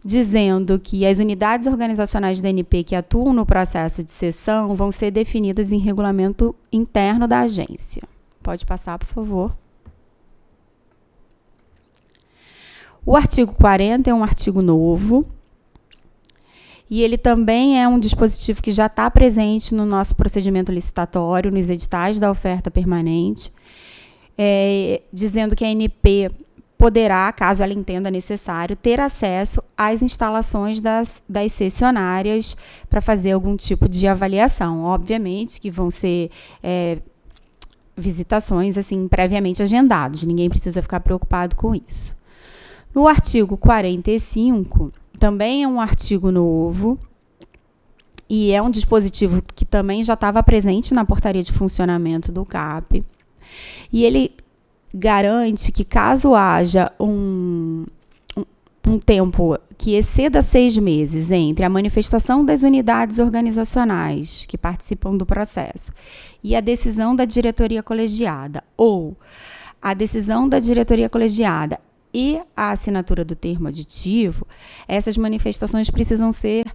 dizendo que as unidades organizacionais da ANP que atuam no processo de cessão vão ser definidas em regulamento interno da agência. Pode passar, por favor. O artigo 40 é um artigo novo, e ele também é um dispositivo que já está presente no nosso procedimento licitatório, nos editais da oferta permanente, dizendo que a ANP poderá, caso ela entenda necessário, ter acesso às instalações das cessionárias para fazer algum tipo de avaliação. Obviamente que vão ser visitações assim, previamente agendadas, ninguém precisa ficar preocupado com isso. No artigo 45, também é um artigo novo, e é um dispositivo que também já estava presente na portaria de funcionamento do CAP. E ele garante que, caso haja um tempo que exceda 6 meses entre a manifestação das unidades organizacionais que participam do processo e a decisão da diretoria colegiada, ou a decisão da diretoria colegiada e a assinatura do termo aditivo, essas manifestações precisam ser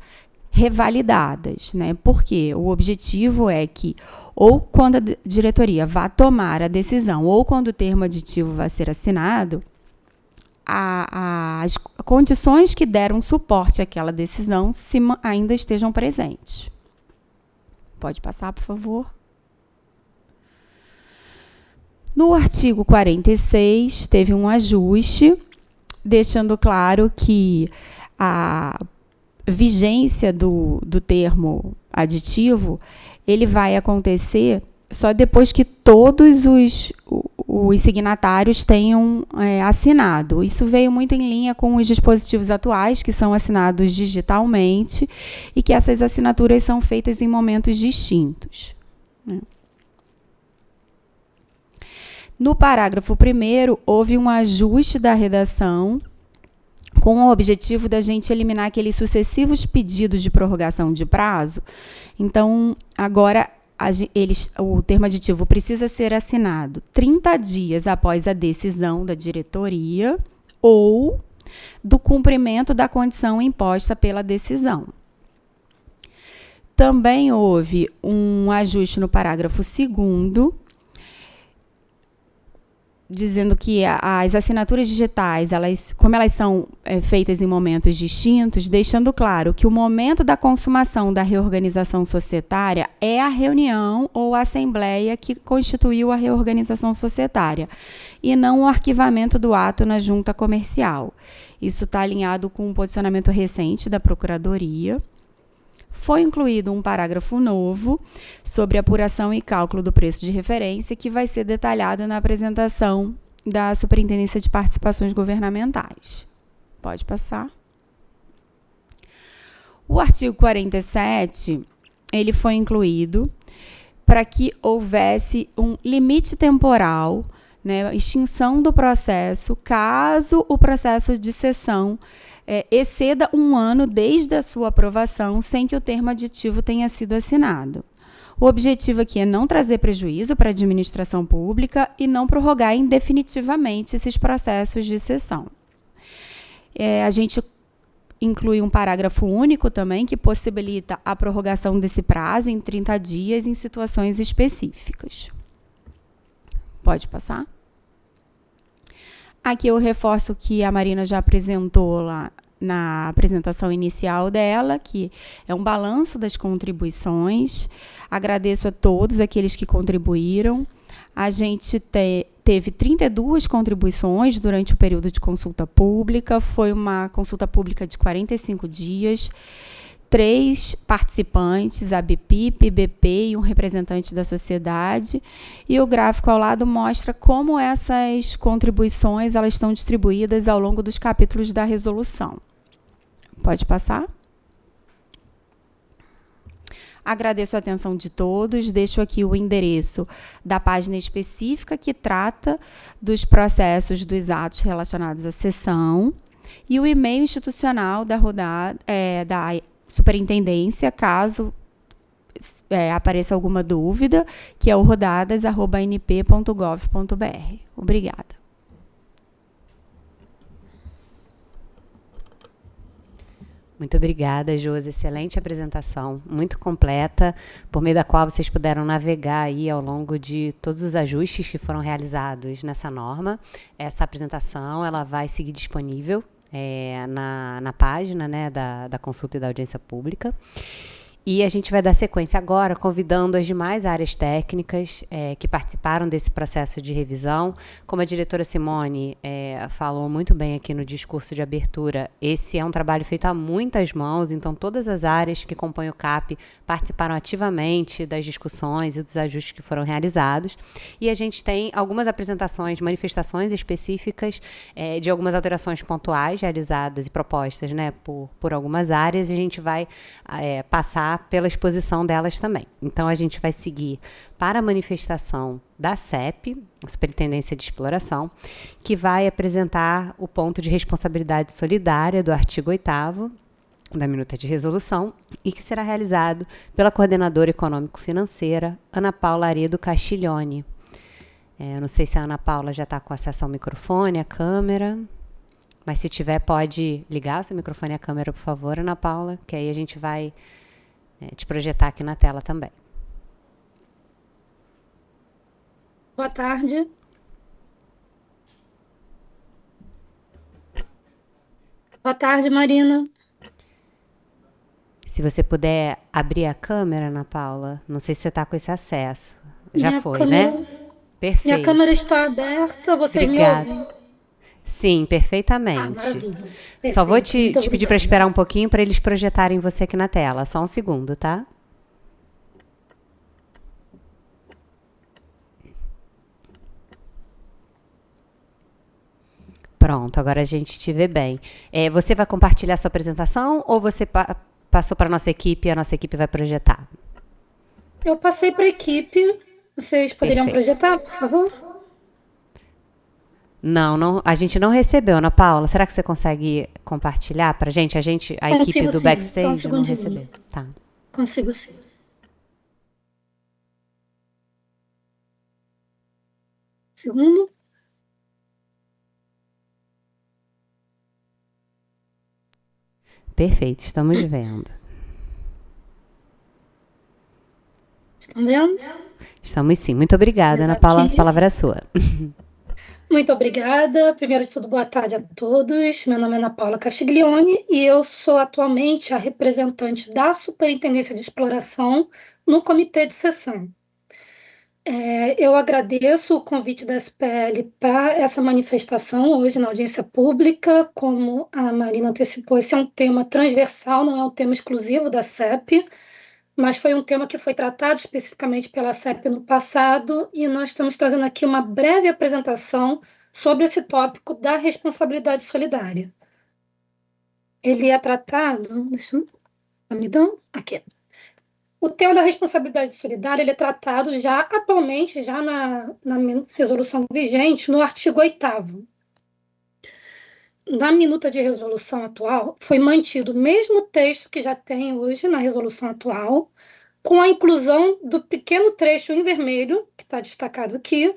revalidadas, né? Porque o objetivo é que, ou quando a diretoria vá tomar a decisão, ou quando o termo aditivo vai ser assinado, as condições que deram suporte àquela decisão ainda estejam presentes. Pode passar, por favor. No artigo 46, teve um ajuste, deixando claro que a vigência do termo aditivo, ele vai acontecer só depois que todos os signatários tenham assinado. Isso veio muito em linha com os dispositivos atuais, que são assinados digitalmente, e que essas assinaturas são feitas em momentos distintos. No parágrafo 1º, houve um ajuste da redação, com o objetivo da gente eliminar aqueles sucessivos pedidos de prorrogação de prazo. Então, agora, o termo aditivo precisa ser assinado 30 dias após a decisão da diretoria ou do cumprimento da condição imposta pela decisão. Também houve um ajuste no parágrafo 2º, dizendo que as assinaturas digitais, como elas são feitas em momentos distintos, deixando claro que o momento da consumação da reorganização societária é a reunião ou a assembleia que constituiu a reorganização societária, e não o arquivamento do ato na junta comercial. Isso está alinhado com um posicionamento recente da Procuradoria. Foi incluído um parágrafo novo sobre apuração e cálculo do preço de referência, que vai ser detalhado na apresentação da Superintendência de Participações Governamentais. Pode passar. O artigo 47, ele foi incluído para que houvesse um limite temporal, né, extinção do processo, caso o processo de cessão exceda 1 ano desde a sua aprovação, sem que o termo aditivo tenha sido assinado. O objetivo aqui é não trazer prejuízo para a administração pública e não prorrogar indefinitivamente esses processos de cessão. A gente inclui um parágrafo único também, que possibilita a prorrogação desse prazo em 30 dias em situações específicas. Pode passar? Aqui eu reforço que a Marina já apresentou lá na apresentação inicial dela, que é um balanço das contribuições. Agradeço a todos aqueles que contribuíram. A gente teve 32 contribuições durante o período de consulta pública. Foi uma consulta pública de 45 dias. 3 participantes, a BPIP, BP e um representante da sociedade. E o gráfico ao lado mostra como essas contribuições elas estão distribuídas ao longo dos capítulos da resolução. Pode passar? Agradeço a atenção de todos. Deixo aqui o endereço da página específica que trata dos processos dos atos relacionados à sessão e o e-mail institucional da superintendência, caso apareça alguma dúvida, que é o rodadas@anp.gov.br. Obrigada. Muito obrigada, Josi. Excelente apresentação, muito completa, por meio da qual vocês puderam navegar aí ao longo de todos os ajustes que foram realizados nessa norma. Essa apresentação ela vai seguir disponível na página, né, da consulta e da audiência pública. E a gente vai dar sequência agora, convidando as demais áreas técnicas que participaram desse processo de revisão. Como a diretora Simone falou muito bem aqui no discurso de abertura, esse é um trabalho feito a muitas mãos, então todas as áreas que compõem o CAP participaram ativamente das discussões e dos ajustes que foram realizados. E a gente tem algumas apresentações, manifestações específicas de algumas alterações pontuais realizadas e propostas, né, por algumas áreas, e a gente vai passar pela exposição delas também. Então, a gente vai seguir para a manifestação da CEP, Superintendência de Exploração, que vai apresentar o ponto de responsabilidade solidária do artigo 8º da minuta de resolução e que será realizado pela coordenadora econômico-financeira, Ana Paula Aredo Castiglione. Não sei se a Ana Paula já está com acesso ao microfone, à câmera, mas se tiver, pode ligar o seu microfone e a câmera, por favor, Ana Paula, que aí a gente vai te projetar aqui na tela também. Boa tarde. Boa tarde, Marina. Se você puder abrir a câmera, Ana Paula, não sei se você está com esse acesso. Já Minha foi, câmera, né? Perfeito. Minha câmera está aberta, vocês Obrigada. me ouvem? Sim, perfeitamente. Maravilha. Só vou Perfeito. te Muito pedir para obrigada. esperar um pouquinho para eles projetarem você aqui na tela. Só um segundo, tá? Pronto, agora a gente te vê bem. Você vai compartilhar sua apresentação ou você passou para a nossa equipe e a nossa equipe vai projetar? Eu passei para a equipe. Vocês poderiam Perfeito. projetar, por favor? Não, a gente não recebeu, Ana Paula. Será que você consegue compartilhar para a gente? A equipe Consigo do sim, só um backstage não segundinho. recebeu. Tá. Consigo sim. Segundo. Perfeito, estamos vendo. Estão vendo? Estamos sim. Muito obrigada, Ana Paula. A palavra é sua. Muito obrigada. Primeiro de tudo, boa tarde a todos. Meu nome é Ana Paula Castiglione e eu sou atualmente a representante da Superintendência de Exploração no Comitê de Sessão. Eu agradeço o convite da SPL para essa manifestação hoje na audiência pública. Como a Marina antecipou, esse é um tema transversal, não é um tema exclusivo da CEP, mas foi um tema que foi tratado especificamente pela CEP no passado, e nós estamos trazendo aqui uma breve apresentação sobre esse tópico da responsabilidade solidária. Ele é tratado... Aqui. O tema da responsabilidade solidária ele é tratado já atualmente, já na resolução vigente, no artigo 8º. Na minuta de resolução atual, foi mantido o mesmo texto que já tem hoje na resolução atual, com a inclusão do pequeno trecho em vermelho, que está destacado aqui,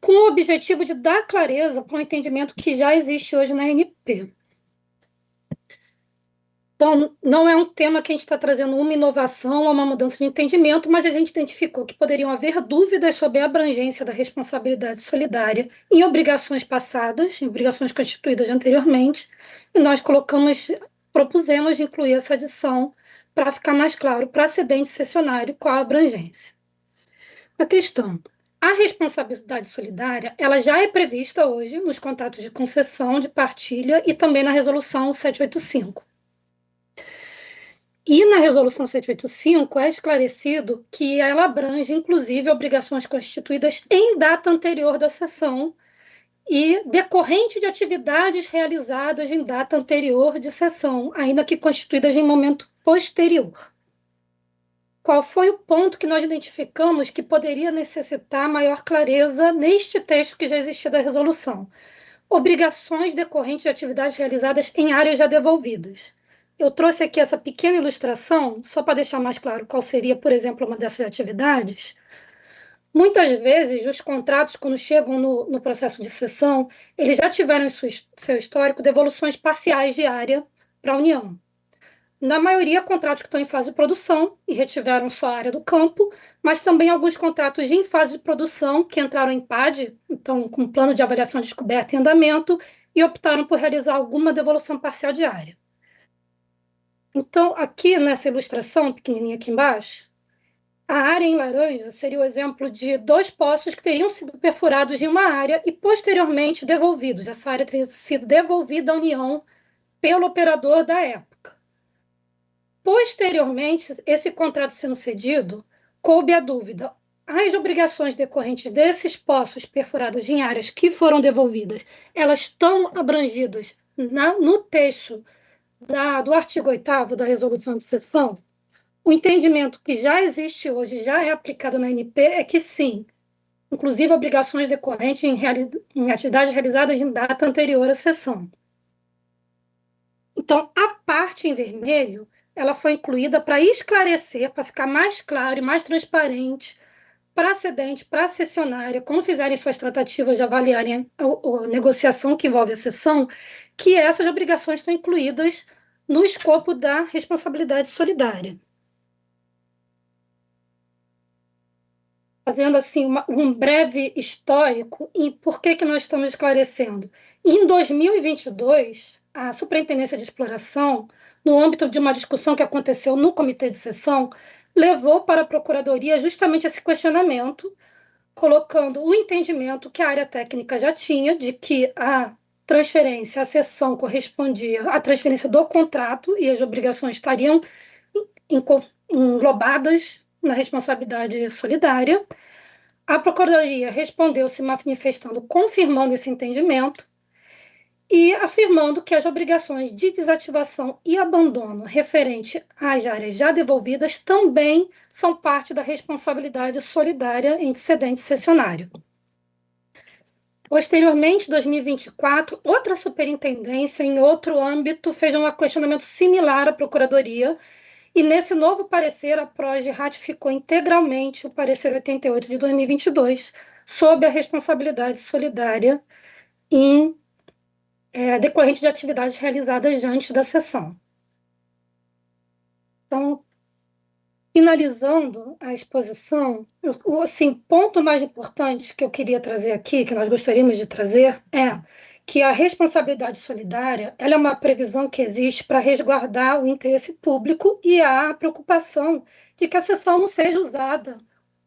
com o objetivo de dar clareza para o entendimento que já existe hoje na ANP. Então, não é um tema que a gente está trazendo uma inovação ou uma mudança de entendimento, mas a gente identificou que poderiam haver dúvidas sobre a abrangência da responsabilidade solidária em obrigações passadas, em obrigações constituídas anteriormente, e nós propusemos de incluir essa adição para ficar mais claro para acidente cessionário qual a abrangência. A questão: a responsabilidade solidária ela já é prevista hoje nos contratos de concessão, de partilha e também na resolução 785. E na Resolução 785 é esclarecido que ela abrange, inclusive, obrigações constituídas em data anterior da sessão e decorrente de atividades realizadas em data anterior de sessão, ainda que constituídas em momento posterior. Qual foi o ponto que nós identificamos que poderia necessitar maior clareza neste texto que já existia da resolução? Obrigações decorrentes de atividades realizadas em áreas já devolvidas. Eu trouxe aqui essa pequena ilustração, só para deixar mais claro qual seria, por exemplo, uma dessas atividades. Muitas vezes, os contratos, quando chegam no processo de cessão, eles já tiveram em seu histórico devoluções parciais de área para a União. Na maioria, contratos que estão em fase de produção e retiveram só a área do campo, mas também alguns contratos em fase de produção que entraram em PAD, então com plano de avaliação descoberta em andamento, e optaram por realizar alguma devolução parcial de área. Então, aqui nessa ilustração, pequenininha aqui embaixo, a área em laranja seria o exemplo de 2 poços que teriam sido perfurados em uma área e posteriormente devolvidos. Essa área teria sido devolvida à União pelo operador da época. Posteriormente, esse contrato sendo cedido, coube a dúvida: as obrigações decorrentes desses poços perfurados em áreas que foram devolvidas, elas estão abrangidas no texto do artigo 8º da resolução de cessão? O entendimento que já existe hoje, já é aplicado na NP, é que sim, inclusive obrigações decorrentes em atividades realizadas em data anterior à cessão. Então, a parte em vermelho, ela foi incluída para esclarecer, para ficar mais claro e mais transparente para a cedente, para a cessionária, quando fizerem suas tratativas de avaliarem a negociação que envolve a cessão, que essas obrigações estão incluídas no escopo da responsabilidade solidária. Fazendo assim um breve histórico em por que nós estamos esclarecendo. Em 2022, a Superintendência de Exploração, no âmbito de uma discussão que aconteceu no Comitê de Sessão, levou para a Procuradoria justamente esse questionamento, colocando o entendimento que a área técnica já tinha de que a transferência, a cessão correspondia à transferência do contrato e as obrigações estariam englobadas na responsabilidade solidária. A Procuradoria respondeu se manifestando, confirmando esse entendimento e afirmando que as obrigações de desativação e abandono referente às áreas já devolvidas também são parte da responsabilidade solidária entre cedente e cessionário. Posteriormente, em 2024, outra superintendência, em outro âmbito, fez um questionamento similar à Procuradoria, e nesse novo parecer, a PROGE ratificou integralmente o parecer 88 de 2022 sobre a responsabilidade solidária decorrente de atividades realizadas antes da cessão. Então, finalizando a exposição, o ponto mais importante que eu queria trazer aqui, que nós gostaríamos de trazer, é que a responsabilidade solidária ela é uma previsão que existe para resguardar o interesse público e a preocupação de que a cessão não seja usada,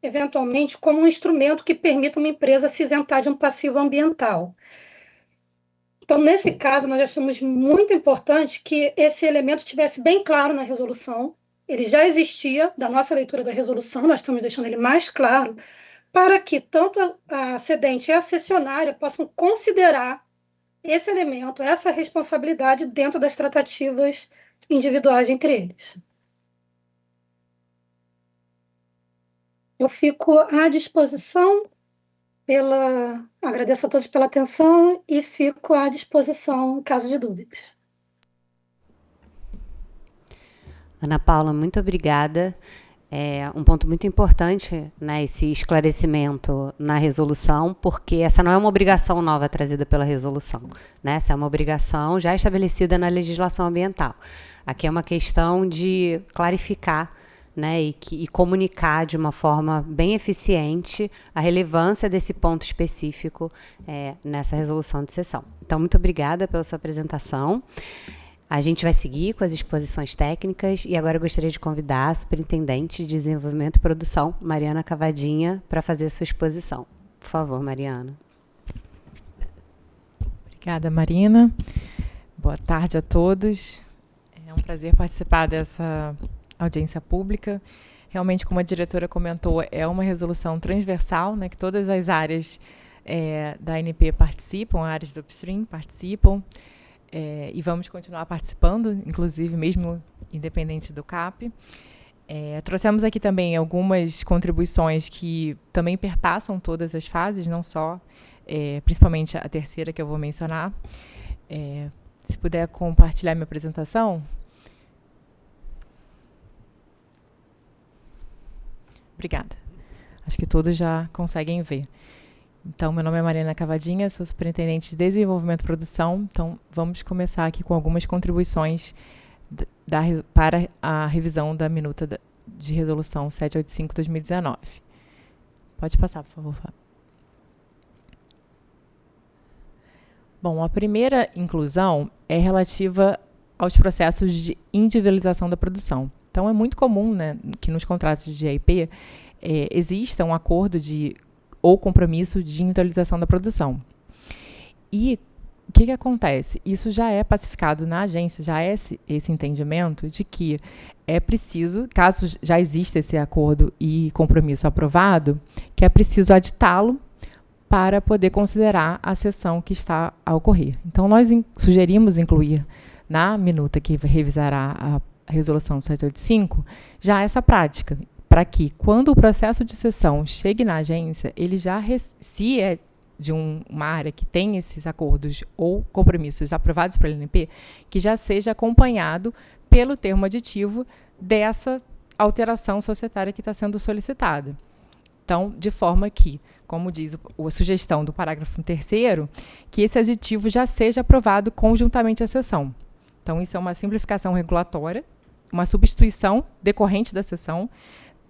eventualmente, como um instrumento que permita uma empresa se isentar de um passivo ambiental. Então, nesse caso, nós achamos muito importante que esse elemento estivesse bem claro na resolução. Ele já existia, da nossa leitura da resolução, nós estamos deixando ele mais claro, para que tanto a cedente e a cessionária possam considerar esse elemento, essa responsabilidade dentro das tratativas individuais entre eles. Eu fico à disposição, agradeço a todos pela atenção e fico à disposição em caso de dúvidas. Ana Paula, muito obrigada. É um ponto muito importante, né, esse esclarecimento na resolução, porque essa não é uma obrigação nova trazida pela resolução, né? Essa é uma obrigação já estabelecida na legislação ambiental. Aqui é uma questão de clarificar, né, e comunicar de uma forma bem eficiente a relevância desse ponto específico nessa resolução de sessão. Então, muito obrigada pela sua apresentação. A gente vai seguir com as exposições técnicas e agora eu gostaria de convidar a Superintendente de Desenvolvimento e Produção, Mariana Cavadinha, para fazer a sua exposição. Por favor, Mariana. Obrigada, Marina. Boa tarde a todos. É um prazer participar dessa audiência pública. Realmente, como a diretora comentou, é uma resolução transversal, né, que todas as áreas da ANP participam, áreas do upstream participam, e vamos continuar participando, inclusive mesmo independente do CAP. Trouxemos aqui também algumas contribuições que também perpassam todas as fases, não só, principalmente a terceira que eu vou mencionar. Se puder compartilhar minha apresentação. Obrigada. Acho que todos já conseguem ver. Então, meu nome é Mariana Cavadinha, sou superintendente de desenvolvimento e produção. Então, vamos começar aqui com algumas contribuições para a revisão da minuta de resolução 785/2019. Pode passar, por favor, Fábio. Bom, a primeira inclusão é relativa aos processos de individualização da produção. Então, é muito comum, né, que nos contratos de GIP exista um acordo ou compromisso de individualização da produção. E o que acontece? Isso já é pacificado na agência, já é esse entendimento de que é preciso, caso já exista esse acordo e compromisso aprovado, que é preciso aditá-lo para poder considerar a sessão que está a ocorrer. Então, nós sugerimos incluir na minuta que revisará a resolução 785 já essa prática, para que, quando o processo de sessão chegue na agência, ele já, se é de uma área que tem esses acordos ou compromissos aprovados pela ANP, que já seja acompanhado pelo termo aditivo dessa alteração societária que está sendo solicitada. Então, de forma que, como diz a sugestão do parágrafo 3º, que esse aditivo já seja aprovado conjuntamente à sessão. Então, isso é uma simplificação regulatória, uma substituição decorrente da sessão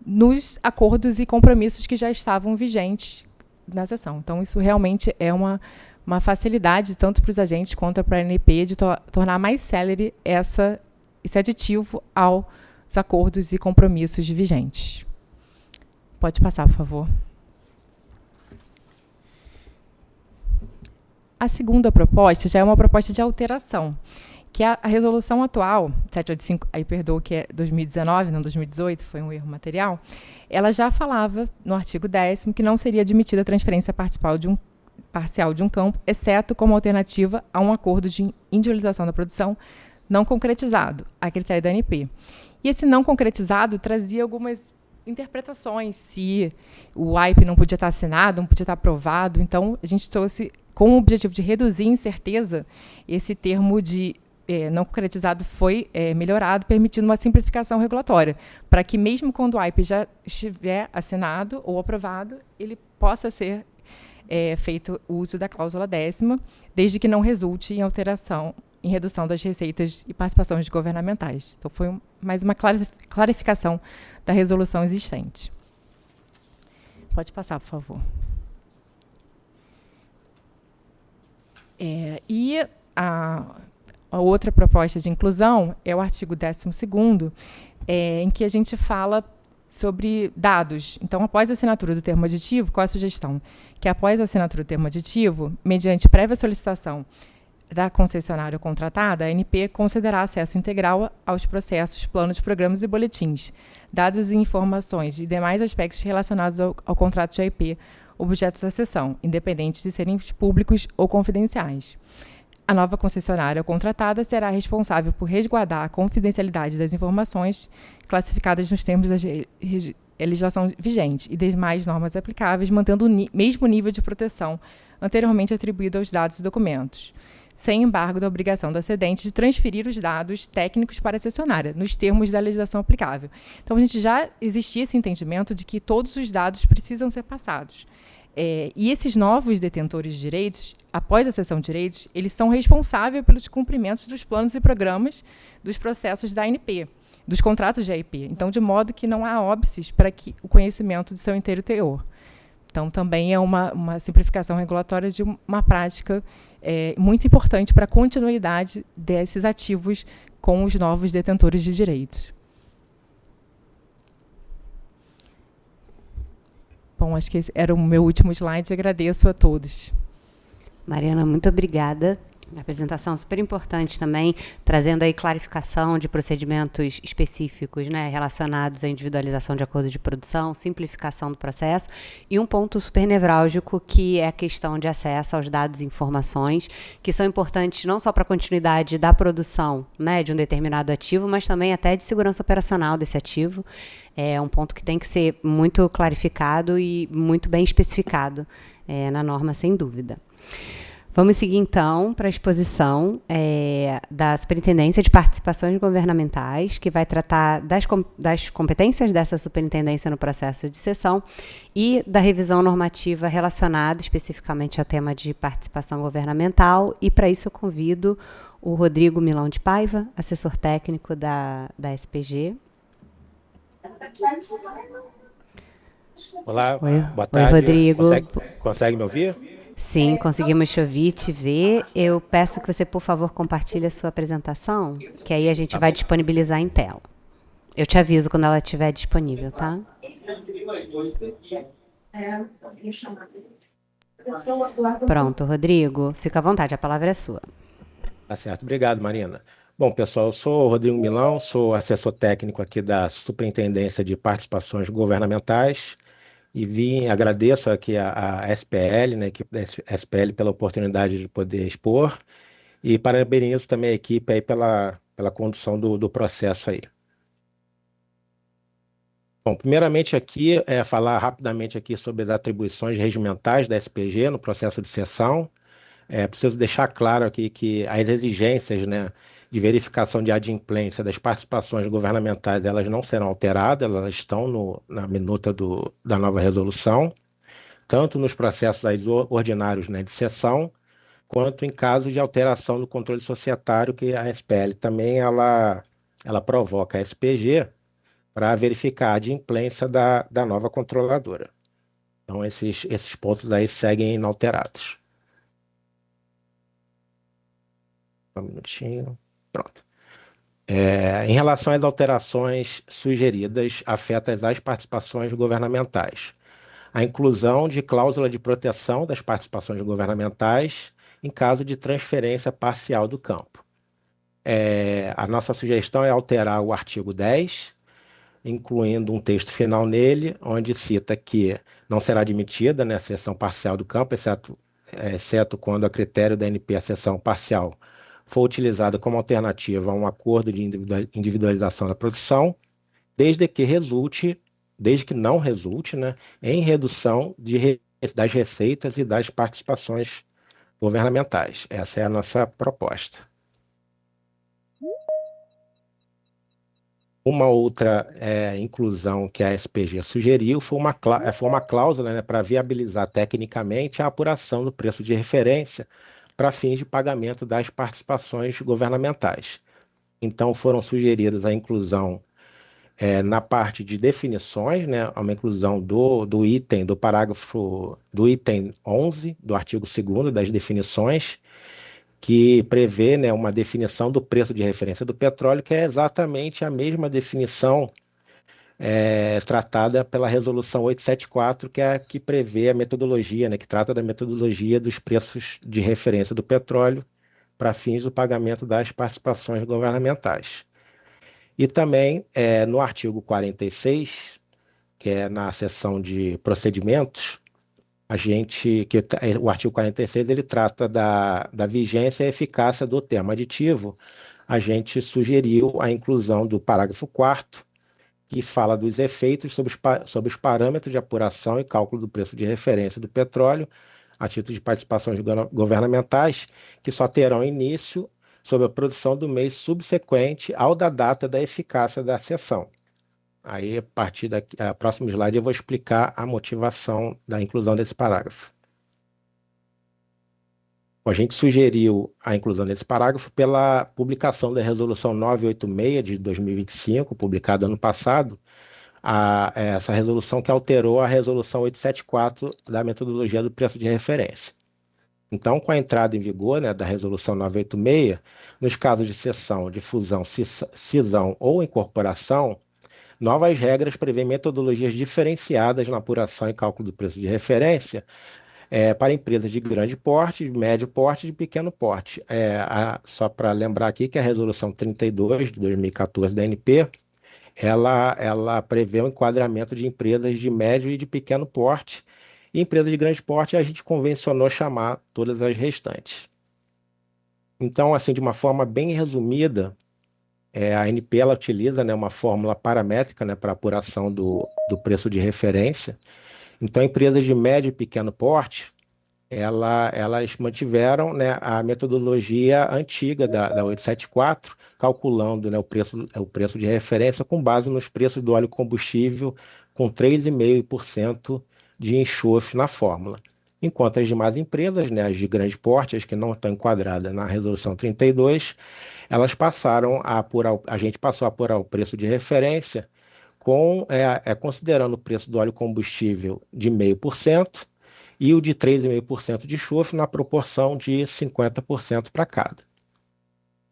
nos acordos e compromissos que já estavam vigentes na sessão. Então, isso realmente é uma facilidade, tanto para os agentes quanto para a ANP, de tornar mais célere esse aditivo aos acordos e compromissos vigentes. Pode passar, por favor. A segunda proposta já é uma proposta de alteração, que a resolução atual, 785, aí perdoa que é 2019, não 2018, foi um erro material, ela já falava, no artigo 10º, que não seria admitida a transferência parcial de um campo, exceto como alternativa a um acordo de individualização da produção não concretizado, a critério da ANP. E esse não concretizado trazia algumas interpretações, se o AIP não podia estar assinado, não podia estar aprovado. Então, a gente trouxe, com o objetivo de reduzir a incerteza, esse termo de não concretizado foi melhorado, permitindo uma simplificação regulatória, para que mesmo quando o AIP já estiver assinado ou aprovado, ele possa ser feito o uso da cláusula 10ª, desde que não resulte em alteração, em redução das receitas e participações governamentais. Então, foi mais uma clarificação da resolução existente. Pode passar, por favor. E a outra proposta de inclusão é o artigo 12º, em que a gente fala sobre dados. Então, após a assinatura do termo aditivo, qual é a sugestão? Que após a assinatura do termo aditivo, mediante prévia solicitação da concessionária contratada, a ANP considerará acesso integral aos processos, planos, programas e boletins, dados e informações e demais aspectos relacionados ao contrato de AIP, objeto da cessão, independente de serem públicos ou confidenciais. A nova concessionária contratada será responsável por resguardar a confidencialidade das informações classificadas nos termos da legislação vigente e demais normas aplicáveis, mantendo o mesmo nível de proteção anteriormente atribuído aos dados e documentos, sem embargo da obrigação da cedente de transferir os dados técnicos para a cessionária, nos termos da legislação aplicável. Então, a gente já existia esse entendimento de que todos os dados precisam ser passados. E esses novos detentores de direitos, após a cessão de direitos, eles são responsáveis pelos cumprimentos dos planos e programas dos processos da ANP, dos contratos de AIP. Então, de modo que não há óbices para que o conhecimento do seu inteiro teor. Então, também é uma simplificação regulatória de uma prática muito importante para a continuidade desses ativos com os novos detentores de direitos. Bom, acho que esse era o meu último slide. Agradeço a todos. Mariana, muito obrigada Apresentação super importante também, trazendo aí clarificação de procedimentos específicos, né, relacionados à individualização de acordo de produção, simplificação do processo e um ponto super nevrálgico que é a questão de acesso aos dados e informações, que são importantes não só para a continuidade da produção, né, de um determinado ativo, mas também até de segurança operacional desse ativo. É um ponto que tem que ser muito clarificado e muito bem especificado na norma, sem dúvida. Vamos seguir, então, para a exposição da Superintendência de Participações Governamentais, que vai tratar das competências dessa superintendência no processo de cessão e da revisão normativa relacionada especificamente ao tema de participação governamental. E, para isso, eu convido o Rodrigo Milão de Paiva, assessor técnico da SPG. Olá, Oi, boa tarde. Oi, Rodrigo. Consegue me ouvir? Sim, conseguimos te ouvir, te ver. Eu peço que você, por favor, compartilhe a sua apresentação, que aí a gente vai disponibilizar em tela. Eu te aviso quando ela estiver disponível, tá? Pronto, Rodrigo, fica à vontade, a palavra é sua. Tá certo, obrigado, Marina. Bom, pessoal, eu sou o Rodrigo Milão, sou assessor técnico aqui da Superintendência de Participações Governamentais e agradeço aqui a SPL, né, a equipe da SPL pela oportunidade de poder expor e parabenizo também a equipe aí pela condução do processo aí. Bom, primeiramente aqui, falar rapidamente aqui sobre as atribuições regimentais da SPG no processo de cessão. Preciso deixar claro aqui que as exigências, né, de verificação de adimplência das participações governamentais, elas não serão alteradas, elas estão na minuta da nova resolução, tanto nos processos ordinários, né, de cessão, quanto em caso de alteração do controle societário, que a SPL também ela provoca a SPG para verificar a adimplência da nova controladora. Então, esses pontos aí seguem inalterados. Um minutinho. Pronto. Em relação às alterações sugeridas afetas às participações governamentais, a inclusão de cláusula de proteção das participações governamentais em caso de transferência parcial do campo. A nossa sugestão é alterar o artigo 10, incluindo um texto final nele, onde cita que não será admitida, né, a cessão parcial do campo, exceto quando a critério da ANP a cessão parcial for utilizada como alternativa a um acordo de individualização da produção, desde que não resulte, né, em redução das receitas e das participações governamentais. Essa é a nossa proposta. Uma outra inclusão que a SPG sugeriu foi uma cláusula, né, para viabilizar tecnicamente a apuração do preço de referência para fins de pagamento das participações governamentais. Então, foram sugeridos a inclusão na parte de definições, né, uma inclusão do item, do parágrafo, do item 11 do artigo 2º das definições, que prevê, né, uma definição do preço de referência do petróleo, que é exatamente a mesma definição tratada pela Resolução 874, que é a que prevê a metodologia, né, que trata da metodologia dos preços de referência do petróleo para fins do pagamento das participações governamentais. E também, no artigo 46, que é na seção de procedimentos, o artigo 46 ele trata da vigência e eficácia do termo aditivo. A gente sugeriu a inclusão do parágrafo 4º, que fala dos efeitos sobre os parâmetros de apuração e cálculo do preço de referência do petróleo, a título de participações governamentais, que só terão início sob a produção do mês subsequente ao da data da eficácia da cessão. Aí, a partir do próximo slide, eu vou explicar a motivação da inclusão desse parágrafo. A gente sugeriu a inclusão desse parágrafo pela publicação da Resolução 986 de 2025, publicada ano passado, essa resolução que alterou a Resolução 874 da metodologia do preço de referência. Então, com a entrada em vigor, né, da Resolução 986, nos casos de cessão, de fusão, cisão ou incorporação, novas regras prevêem metodologias diferenciadas na apuração e cálculo do preço de referência, para empresas de grande porte, de médio porte e de pequeno porte. Só para lembrar aqui que a Resolução 32 de 2014 da ANP, ela prevê o enquadramento de empresas de médio e de pequeno porte, e empresas de grande porte a gente convencionou chamar todas as restantes. Então, assim, de uma forma bem resumida, a ANP ela utiliza, né, uma fórmula paramétrica, né, para apuração do preço de referência. Então, empresas de médio e pequeno porte, elas mantiveram, né, a metodologia antiga da 874, calculando, né, o preço de referência com base nos preços do óleo combustível, com 3,5% de enxofre na fórmula. Enquanto as demais empresas, né, as de grande porte, as que não estão enquadradas na Resolução 32, elas passaram a apurar, a gente passou a apurar o preço de referência considerando o preço do óleo combustível de 0,5% e o de 3,5% de enxofre na proporção de 50% para cada.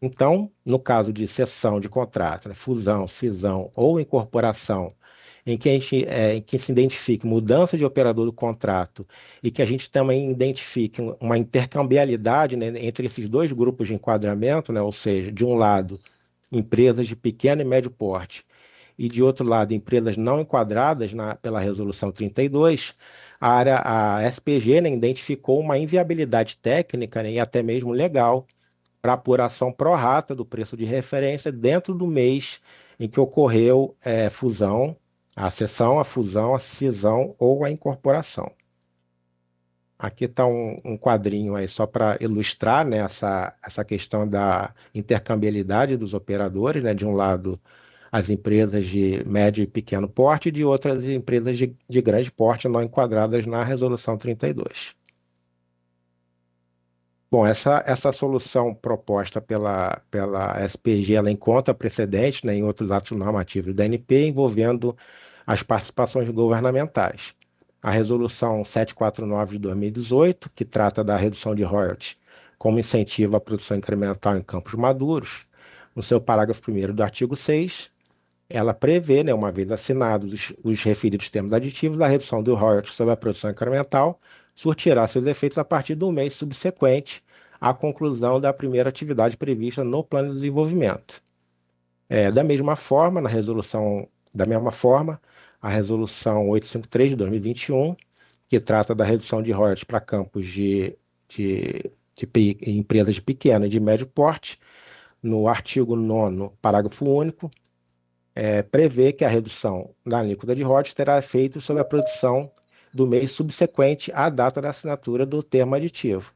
Então, no caso de cessão de contrato, né, fusão, cisão ou incorporação, em que se identifique mudança de operador do contrato e que a gente também identifique uma intercambialidade, né, entre esses dois grupos de enquadramento, né, ou seja, de um lado, empresas de pequeno e médio porte, e de outro lado, empresas não enquadradas pela Resolução 32, a SPG, né, identificou uma inviabilidade técnica, né, e até mesmo legal para apuração pró rata do preço de referência dentro do mês em que ocorreu fusão, a cessão, a fusão, a cisão ou a incorporação. Aqui está um quadrinho aí só para ilustrar, né, essa questão da intercambiabilidade dos operadores, né, de um lado as empresas de médio e pequeno porte e de outras empresas de grande porte não enquadradas na Resolução 32. Bom, essa solução proposta pela SPG, ela encontra precedente, né, em outros atos normativos da ANP envolvendo as participações governamentais. A Resolução 749 de 2018, que trata da redução de royalties como incentivo à produção incremental em campos maduros, no seu parágrafo 1º do artigo 6, ela prevê, né, uma vez assinados os referidos termos aditivos, a redução do royalties sobre a produção incremental surtirá seus efeitos a partir do mês subsequente à conclusão da primeira atividade prevista no plano de desenvolvimento. Da mesma forma, a Resolução 853 de 2021, que trata da redução de royalties para campos de empresas de pequeno e de médio porte, no artigo 9º, parágrafo único, prevê que a redução da alíquota de royalties terá efeito sobre a produção do mês subsequente à data da assinatura do termo aditivo.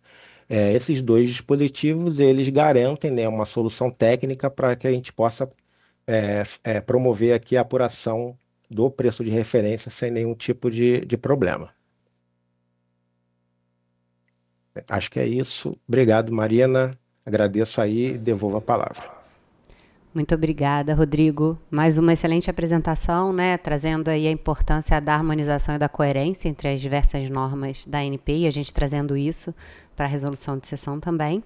Esses dois dispositivos, eles garantem, né, uma solução técnica para que a gente possa promover aqui a apuração do preço de referência sem nenhum tipo de problema. Acho que é isso. Obrigado, Marina. Agradeço aí e devolvo a palavra. Muito obrigada, Rodrigo. Mais uma excelente apresentação, né, trazendo aí a importância da harmonização e da coerência entre as diversas normas da ANP e a gente trazendo isso para a resolução de sessão também.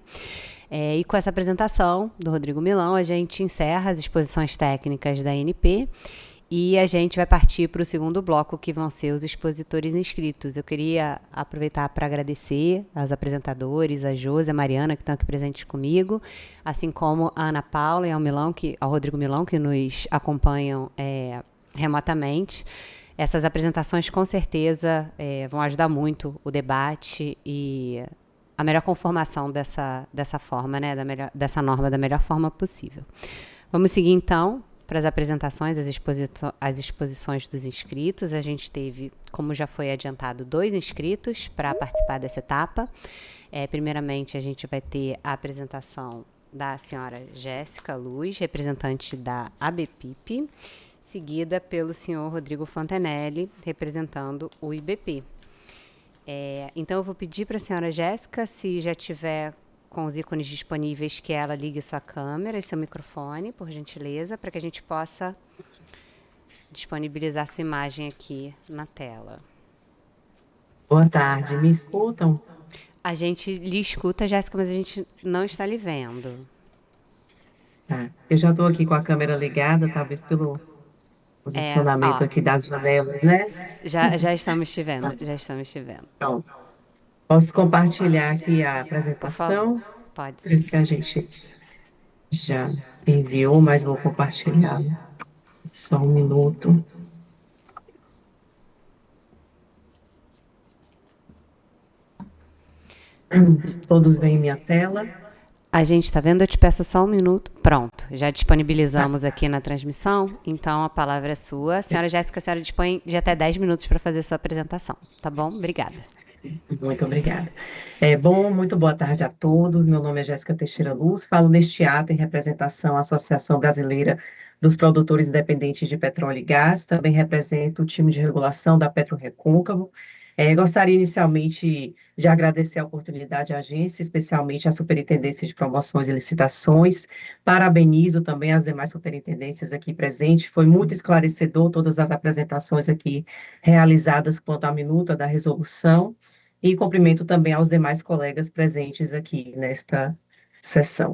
E com essa apresentação do Rodrigo Milão, a gente encerra as exposições técnicas da ANP e a gente vai partir para o segundo bloco, que vão ser os expositores inscritos. Eu queria aproveitar para agradecer aos apresentadores, a Josi, a Mariana, que estão aqui presentes comigo, assim como a Ana Paula e ao Rodrigo Milão, que nos acompanham remotamente. Essas apresentações, com certeza, vão ajudar muito o debate e a melhor conformação dessa forma, né, dessa norma da melhor forma possível. Vamos seguir, então, para as apresentações, as exposições dos inscritos. A gente teve, como já foi adiantado, 2 inscritos para participar dessa etapa. Primeiramente, a gente vai ter a apresentação da senhora Jéssica Luz, representante da ABPIP, seguida pelo senhor Rodrigo Fontenelle, representando o IBP. Então, eu vou pedir para a senhora Jéssica, se já tiver com os ícones disponíveis, que ela ligue sua câmera e seu microfone, por gentileza, para que a gente possa disponibilizar sua imagem aqui na tela. Boa tarde, me escutam? A gente lhe escuta, Jéssica, mas a gente não está lhe vendo. Tá. Eu já estou aqui com a câmera ligada, talvez pelo posicionamento aqui das janelas, né? Já estamos te vendo, já estamos te vendo. Pronto. Posso compartilhar aqui a Por favor, apresentação, pode sim. que a gente já enviou, mas vou compartilhar. Só um minuto. Todos veem minha tela? A gente está vendo, eu te peço só um minuto. Pronto, já disponibilizamos aqui na transmissão, então a palavra é sua. Senhora Jéssica, a senhora dispõe de até 10 minutos para fazer sua apresentação, tá bom? Obrigada. Muito obrigada. Muito boa tarde a todos. Meu nome é Jéssica Teixeira Luz, falo neste ato em representação à Associação Brasileira dos Produtores Independentes de Petróleo e Gás, também represento o time de regulação da PetroRecôncavo. Gostaria inicialmente de agradecer a oportunidade à agência, especialmente à Superintendência de Promoções e Licitações. Parabenizo também as demais superintendências aqui presentes. Foi muito esclarecedor todas as apresentações aqui realizadas quanto à minuta da resolução. E cumprimento também aos demais colegas presentes aqui nesta sessão.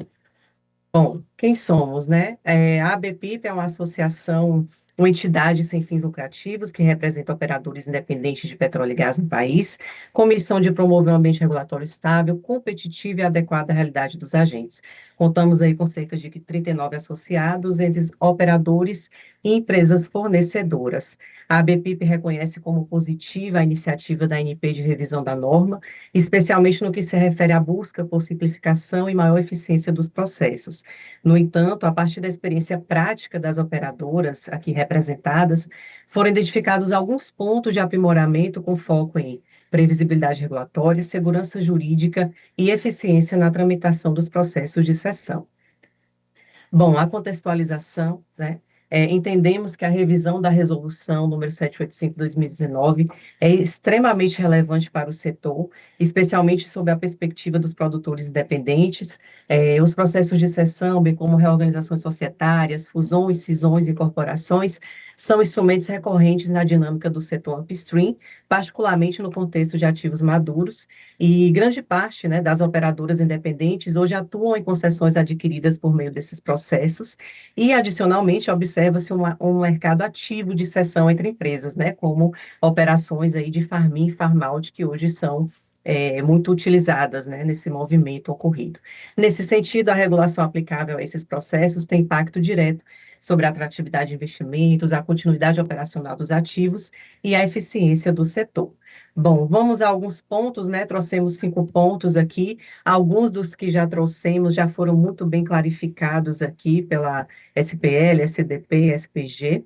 Bom, quem somos, né? A ABPIP é uma associação, uma entidade sem fins lucrativos que representa operadores independentes de petróleo e gás no país, com missão de promover um ambiente regulatório estável, competitivo e adequado à realidade dos agentes. Contamos aí com cerca de 39 associados, entre operadores e empresas fornecedoras. A ABPIP reconhece como positiva a iniciativa da ANP de revisão da norma, especialmente no que se refere à busca por simplificação e maior eficiência dos processos. No entanto, a partir da experiência prática das operadoras aqui representadas, foram identificados alguns pontos de aprimoramento com foco em previsibilidade regulatória, segurança jurídica e eficiência na tramitação dos processos de cessão. Bom, a contextualização, né? Entendemos que a revisão da resolução número 785/2019 é extremamente relevante para o setor, especialmente sob a perspectiva dos produtores independentes. Os processos de cessão, bem como reorganizações societárias, fusões, cisões e incorporações, são instrumentos recorrentes na dinâmica do setor upstream, particularmente no contexto de ativos maduros, e grande parte, né, das operadoras independentes hoje atuam em concessões adquiridas por meio desses processos, e, adicionalmente, observa-se um mercado ativo de cessão entre empresas, né, como operações aí de farm-in e farm-out, que hoje são muito utilizadas, né, nesse movimento ocorrido. Nesse sentido, a regulação aplicável a esses processos tem impacto direto sobre a atratividade de investimentos, a continuidade operacional dos ativos e a eficiência do setor. Bom, vamos a alguns pontos, né? Trouxemos 5 pontos aqui. Alguns dos que já trouxemos já foram muito bem clarificados aqui pela SPL, SDP, SPG.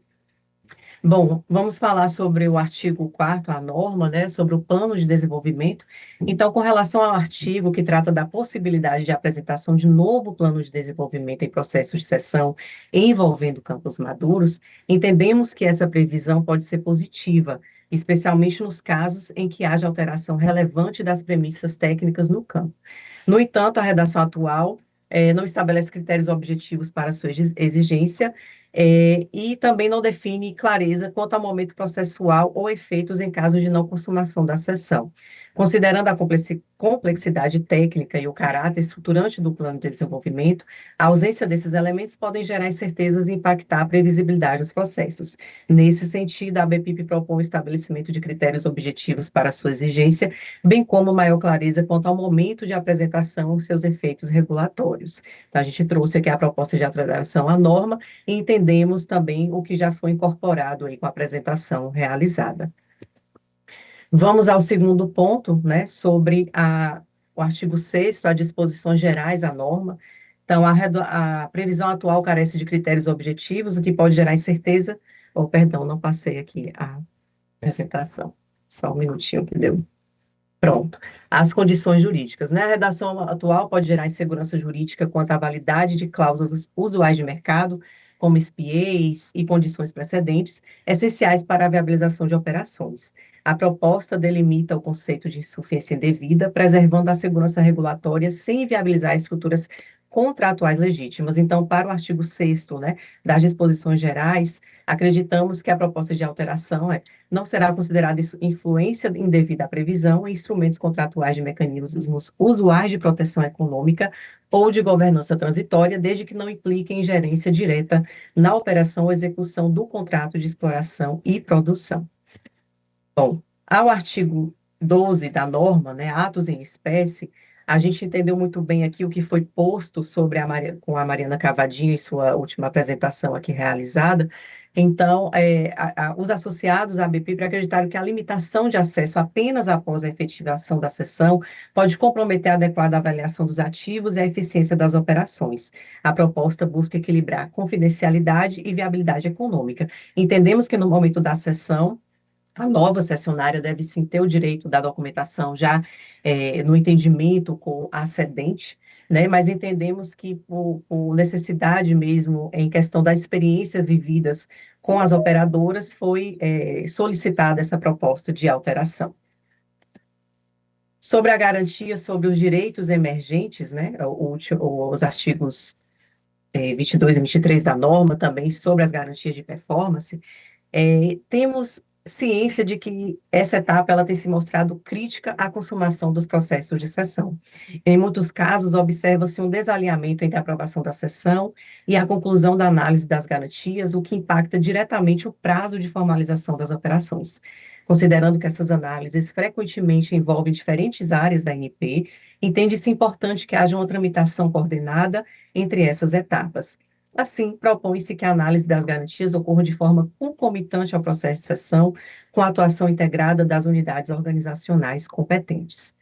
Bom, vamos falar sobre o artigo 4º, a norma, né, sobre o plano de desenvolvimento. Então, com relação ao artigo que trata da possibilidade de apresentação de novo plano de desenvolvimento em processos de cessão envolvendo campos maduros, entendemos que essa previsão pode ser positiva, especialmente nos casos em que haja alteração relevante das premissas técnicas no campo. No entanto, a redação atual não estabelece critérios objetivos para sua exigência, e também não define clareza quanto ao momento processual ou efeitos em caso de não consumação da cessão. Considerando a complexidade técnica e o caráter estruturante do plano de desenvolvimento, a ausência desses elementos podem gerar incertezas e impactar a previsibilidade dos processos. Nesse sentido, a ABPIP propõe o estabelecimento de critérios objetivos para sua exigência, bem como maior clareza quanto ao momento de apresentação e seus efeitos regulatórios. Então, a gente trouxe aqui a proposta de alteração à norma e entendemos também o que já foi incorporado aí com a apresentação realizada. Vamos ao segundo ponto, né, sobre o artigo 6º, as disposições gerais à norma. Então, a previsão atual carece de critérios objetivos, o que pode gerar incerteza. Perdão, não passei aqui a apresentação. Só um minutinho que deu. Pronto. As condições jurídicas, né? A redação atual pode gerar insegurança jurídica quanto à validade de cláusulas usuais de mercado, como SPAs e condições precedentes, essenciais para a viabilização de operações. A proposta delimita o conceito de insuficiência indevida, preservando a segurança regulatória sem viabilizar estruturas contratuais legítimas. Então, para o artigo 6º, né, das disposições gerais, acreditamos que a proposta de alteração não será considerada influência indevida à previsão em instrumentos contratuais de mecanismos usuais de proteção econômica ou de governança transitória, desde que não impliquem ingerência direta na operação ou execução do contrato de exploração e produção. Bom, ao artigo 12 da norma, né, atos em espécie, a gente entendeu muito bem aqui o que foi posto sobre com a Mariana Cavadinho em sua última apresentação aqui realizada. Então, os associados à ABPIP acreditaram que a limitação de acesso apenas após a efetivação da cessão pode comprometer a adequada avaliação dos ativos e a eficiência das operações. A proposta busca equilibrar confidencialidade e viabilidade econômica. Entendemos que no momento da cessão, a nova cessionária deve sim ter o direito da documentação já no entendimento com a cedente, né? Mas entendemos que por necessidade mesmo, em questão das experiências vividas com as operadoras, foi solicitada essa proposta de alteração. Sobre a garantia sobre os direitos emergentes, né? Os artigos 22 e 23 da norma, também sobre as garantias de performance, temos ciência de que essa etapa ela tem se mostrado crítica à consumação dos processos de cessão. Em muitos casos, observa-se um desalinhamento entre a aprovação da cessão e a conclusão da análise das garantias, o que impacta diretamente o prazo de formalização das operações. Considerando que essas análises frequentemente envolvem diferentes áreas da ANP, entende-se importante que haja uma tramitação coordenada entre essas etapas. Assim, propõe-se que a análise das garantias ocorra de forma concomitante ao processo de cessão, com a atuação integrada das unidades organizacionais competentes.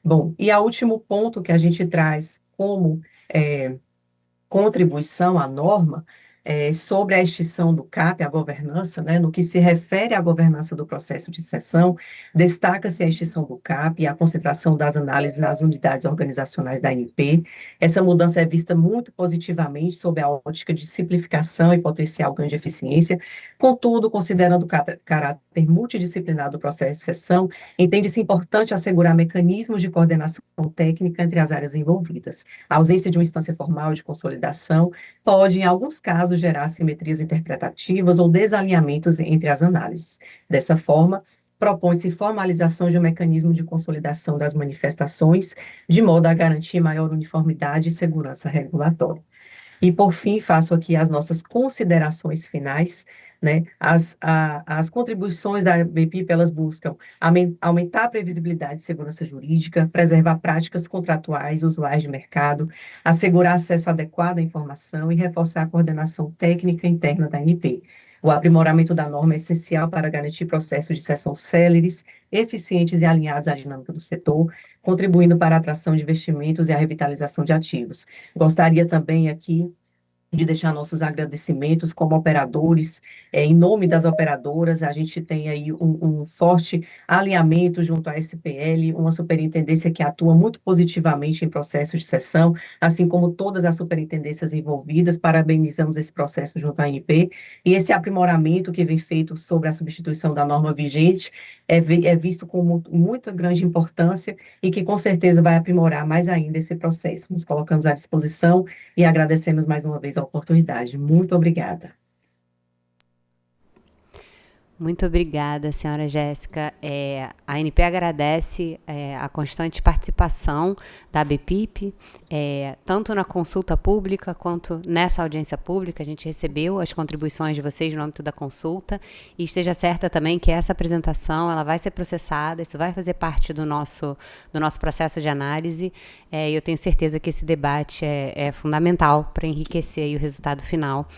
Bom, e o último ponto que a gente traz como contribuição à norma sobre a extinção do CAP, a governança, né, no que se refere à governança do processo de cessão, destaca-se a extinção do CAP e a concentração das análises nas unidades organizacionais da ANP. Essa mudança é vista muito positivamente sob a ótica de simplificação e potencial ganho de eficiência. Contudo, considerando o caráter multidisciplinar do processo de cessão, entende-se importante assegurar mecanismos de coordenação técnica entre as áreas envolvidas. A ausência de uma instância formal de consolidação pode, em alguns casos, gerar assimetrias interpretativas ou desalinhamentos entre as análises. Dessa forma, propõe-se formalização de um mecanismo de consolidação das manifestações, de modo a garantir maior uniformidade e segurança regulatória. E, por fim, faço aqui as nossas considerações finais, né? As contribuições da ABPIP, elas buscam aumentar a previsibilidade e segurança jurídica, preservar práticas contratuais usuais de mercado, assegurar acesso adequado à informação e reforçar a coordenação técnica interna da ANP. O aprimoramento da norma é essencial para garantir processos de cessão céleres, eficientes e alinhados à dinâmica do setor, contribuindo para a atração de investimentos e a revitalização de ativos. Gostaria também aqui de deixar nossos agradecimentos como operadores, em nome das operadoras, a gente tem aí um forte alinhamento junto à SPL, uma superintendência que atua muito positivamente em processos de cessão, assim como todas as superintendências envolvidas, parabenizamos esse processo junto à ANP, e esse aprimoramento que vem feito sobre a substituição da norma vigente é visto com muita grande importância e que com certeza vai aprimorar mais ainda esse processo. Nos colocamos à disposição e agradecemos mais uma vez a oportunidade. Muito obrigada. Muito obrigada, senhora Jéssica. A ANP agradece a constante participação da ABPIP, tanto na consulta pública quanto nessa audiência pública. A gente recebeu as contribuições de vocês no âmbito da consulta e esteja certa também que essa apresentação ela vai ser processada, isso vai fazer parte do nosso processo de análise e eu tenho certeza que esse debate é fundamental para enriquecer aí o resultado final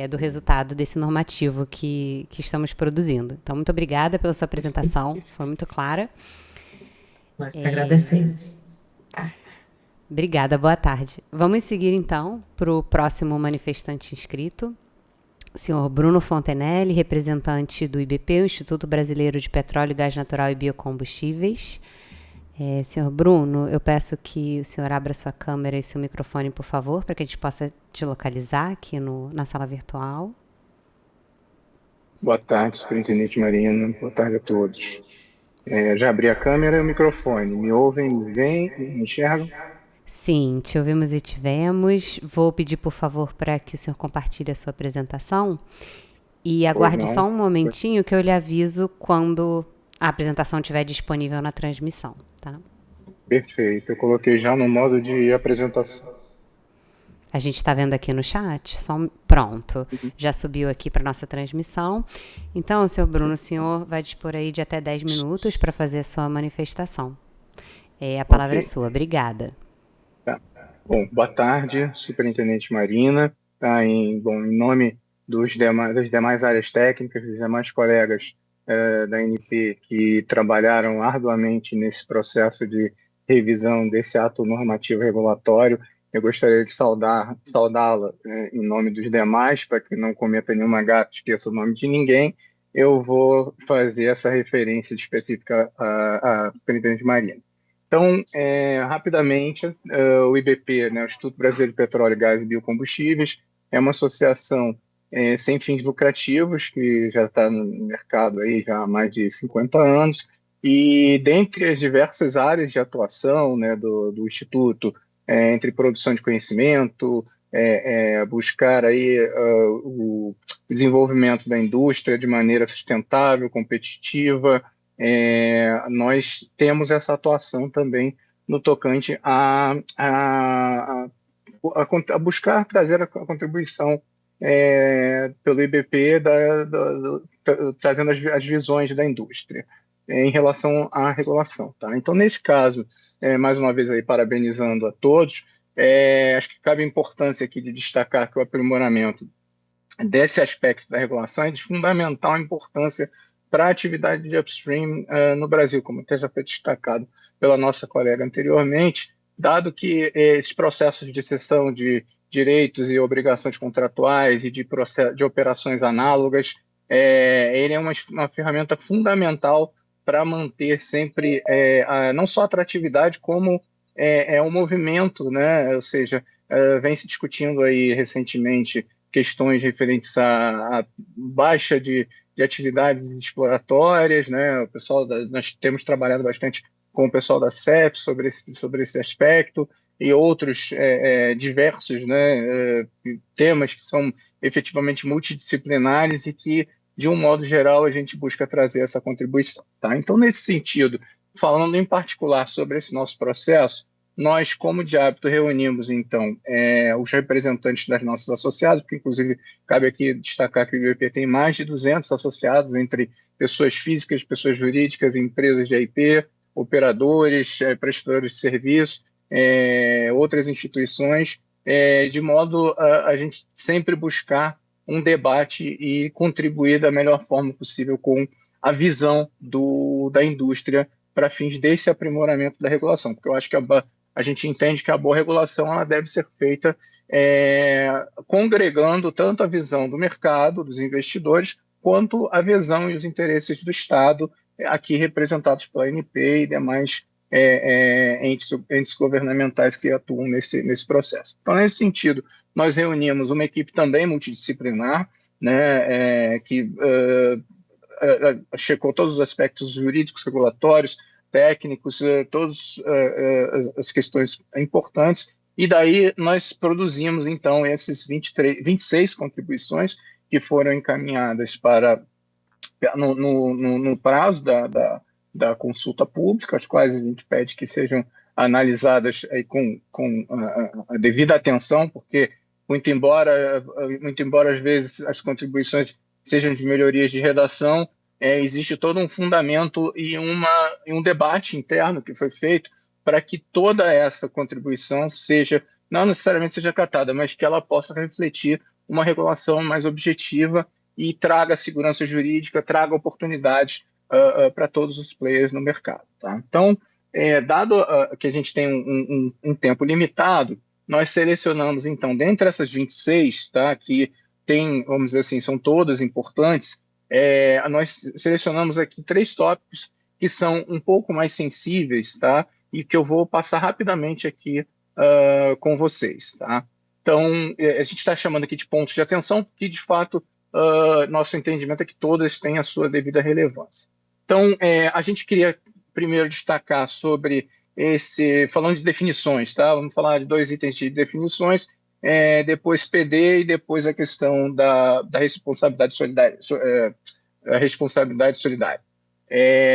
do resultado desse normativo que estamos produzindo. Então, muito obrigada pela sua apresentação, foi muito clara. Nós que agradecemos. Obrigada, boa tarde. Vamos seguir, então, para o próximo manifestante inscrito, o senhor Bruno Fontenelle, representante do IBP, o Instituto Brasileiro de Petróleo, Gás Natural e Biocombustíveis. Senhor Bruno, eu peço que o senhor abra sua câmera e seu microfone, por favor, para que a gente possa te localizar aqui na sala virtual. Boa tarde, superintendente Marina. Boa tarde a todos. Já abri a câmera e o microfone. Me ouvem, me veem, me enxergam? Sim, te ouvimos e te vemos. Vou pedir, por favor, para que o senhor compartilhe a sua apresentação e aguarde só um momentinho que eu lhe aviso quando a apresentação estiver disponível na transmissão, tá? Perfeito, eu coloquei já no modo de apresentação. A gente está vendo aqui no chat, pronto, já subiu aqui para nossa transmissão. Então, senhor Bruno, o senhor vai dispor aí de até 10 minutos para fazer a sua manifestação. A palavra é sua, obrigada. Tá. Bom, boa tarde, Superintendente Marina. Tá, em nome das demais áreas técnicas, dos demais colegas da ANP que trabalharam arduamente nesse processo de revisão desse ato normativo regulatório, eu gostaria de saudá-la em nome dos demais, para que não cometa nenhuma gafe, esqueça o nome de ninguém. Eu vou fazer essa referência específica à Superintendente Marina. Então, rapidamente, o IBP, né, o Instituto Brasileiro de Petróleo, Gás e Biocombustíveis, é uma associação sem fins lucrativos, que já está no mercado aí já há mais de 50 anos, e dentre as diversas áreas de atuação, né, do Instituto, entre produção de conhecimento, buscar aí, o desenvolvimento da indústria de maneira sustentável, competitiva, nós temos essa atuação também no tocante a buscar trazer a contribuição pelo IBP, trazendo as visões da indústria em relação à regulação. Tá? Então, nesse caso, mais uma vez, aí, parabenizando a todos, acho que cabe a importância aqui de destacar que o aprimoramento desse aspecto da regulação é de fundamental importância para a atividade de upstream no Brasil, como até já foi destacado pela nossa colega anteriormente, dado que esses processos de cessão de direitos e obrigações contratuais e de operações análogas, ele é uma ferramenta fundamental para manter sempre não só a atratividade, como um movimento, né? Ou seja, vem se discutindo aí recentemente questões referentes à baixa de atividades exploratórias, né? Nós temos trabalhado bastante com o pessoal da CEP sobre esse aspecto, e outros diversos, né, temas que são efetivamente multidisciplinares e que, de um modo geral, a gente busca trazer essa contribuição. Tá? Então, nesse sentido, falando em particular sobre esse nosso processo, nós, como de hábito, reunimos, então, os representantes das nossas associadas, porque, inclusive, cabe aqui destacar que o IBP tem mais de 200 associados, entre pessoas físicas, pessoas jurídicas, empresas de IP, operadores, prestadores de serviço, outras instituições, de modo a gente sempre buscar um debate e contribuir da melhor forma possível com a visão da indústria para fins desse aprimoramento da regulação, porque eu acho que a gente entende que a boa regulação ela deve ser feita congregando tanto a visão do mercado, dos investidores, quanto a visão e os interesses do Estado, aqui representados pela ANP e demais entes governamentais que atuam nesse processo. Então, nesse sentido, nós reunimos uma equipe também multidisciplinar, né, que checou todos os aspectos jurídicos, regulatórios, técnicos, todas as questões importantes, e daí nós produzimos, então, esses 26 contribuições que foram encaminhadas no prazo da consulta pública, as quais a gente pede que sejam analisadas aí com a devida atenção, porque muito embora às vezes as contribuições sejam de melhorias de redação, existe todo um fundamento e um debate interno que foi feito para que toda essa contribuição não necessariamente seja acatada, mas que ela possa refletir uma regulação mais objetiva e traga segurança jurídica, traga oportunidades para todos os players no mercado. Tá? Então, dado que a gente tem um tempo limitado, nós selecionamos, então, dentre essas 26, tá, que tem, vamos dizer assim, são todas importantes, nós selecionamos aqui 3 tópicos que são um pouco mais sensíveis, tá, e que eu vou passar rapidamente aqui com vocês. Tá? Então, a gente está chamando aqui de pontos de atenção, porque, de fato, nosso entendimento é que todas têm a sua devida relevância. Então, a gente queria primeiro destacar sobre falando de definições, tá? Vamos falar de 2 itens de definições, depois PD e depois a questão da responsabilidade solidária.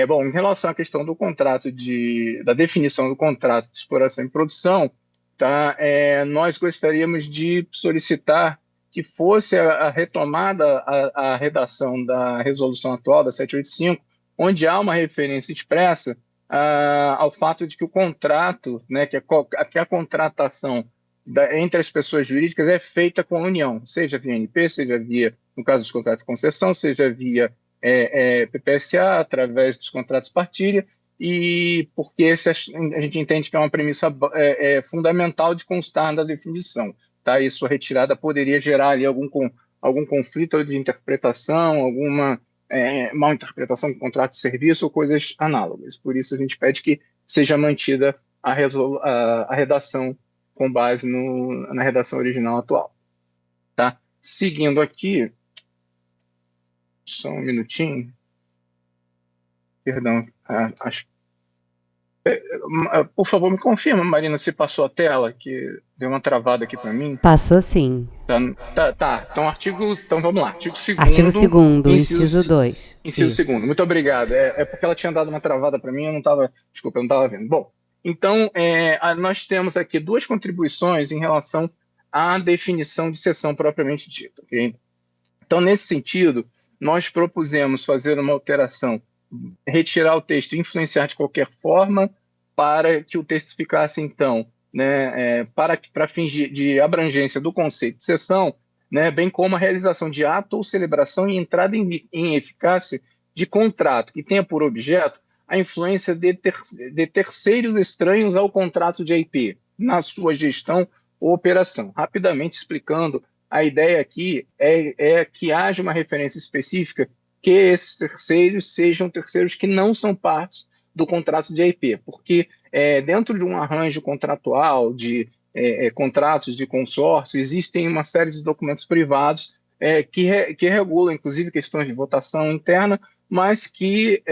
Bom, em relação à questão do contrato da definição do contrato de exploração e produção, tá? Nós gostaríamos de solicitar que fosse a retomada a redação da resolução atual, da 785, onde há uma referência expressa ao fato de que o contrato, né, que a contratação entre as pessoas jurídicas é feita com a União, seja via ANP, seja via, no caso dos contratos de concessão, seja via PPSA, através dos contratos partilha, e porque a gente entende que é uma premissa fundamental de constar na definição. Tá? E sua retirada poderia gerar ali algum conflito de interpretação, alguma mal interpretação do contrato de serviço ou coisas análogas. Por isso, a gente pede que seja mantida a redação com base na redação original atual. Tá? Seguindo aqui, só um minutinho. Perdão, por favor, me confirma, Marina, se passou a tela, que deu uma travada aqui para mim. Passou sim. Tá. Então vamos lá. Artigo 2º. Artigo 2º, inciso 2. Inciso 2º, muito obrigado. É porque ela tinha dado uma travada para mim, eu não estava vendo. Bom, então, nós temos aqui duas contribuições em relação à definição de cessão propriamente dita. Okay? Então, nesse sentido, nós propusemos fazer uma alteração, retirar o texto influenciar de qualquer forma, para que o texto ficasse, então, né, para fins de abrangência do conceito de cessão, né, bem como a realização de ato ou celebração e entrada em eficácia de contrato que tenha por objeto a influência de terceiros estranhos ao contrato de IP, na sua gestão ou operação. Rapidamente explicando, a ideia aqui é que haja uma referência específica que esses terceiros sejam terceiros que não são partes do contrato de IP, porque dentro de um arranjo contratual, de contratos de consórcio, existem uma série de documentos privados que regulam, inclusive, questões de votação interna, mas que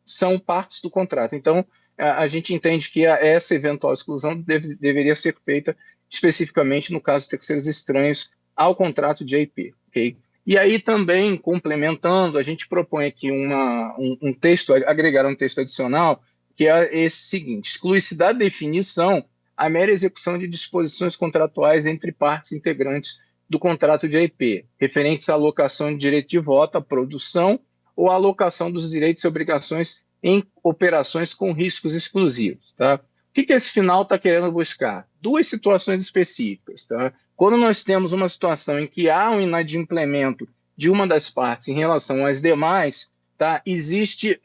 são partes do contrato. Então, a gente entende que essa eventual exclusão deveria ser feita especificamente no caso de terceiros estranhos ao contrato de IP. Okay? E aí também, complementando, a gente propõe aqui um texto, agregar um texto adicional, que é esse seguinte: exclui-se da definição a mera execução de disposições contratuais entre partes integrantes do contrato de IP, referentes à alocação de direito de voto, à produção ou à alocação dos direitos e obrigações em operações com riscos exclusivos. Tá? O que esse final está querendo buscar? Duas situações específicas. Tá? Quando nós temos uma situação em que há um inadimplemento de uma das partes em relação às demais, tá? Existe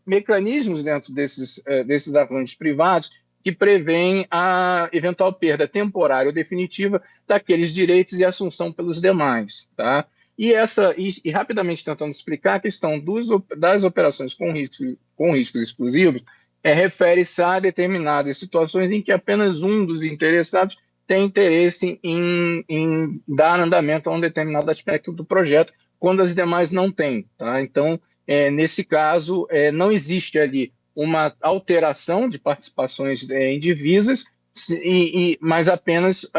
mecanismos dentro desses arranjos privados que prevêem a eventual perda temporária ou definitiva daqueles direitos e assunção pelos demais. Tá? E rapidamente tentando explicar a questão das operações com riscos exclusivos, refere-se a determinadas situações em que apenas um dos interessados tem interesse em dar andamento a um determinado aspecto do projeto, quando as demais não têm. Tá? Então, nesse caso, não existe ali uma alteração de participações indivisas, mas apenas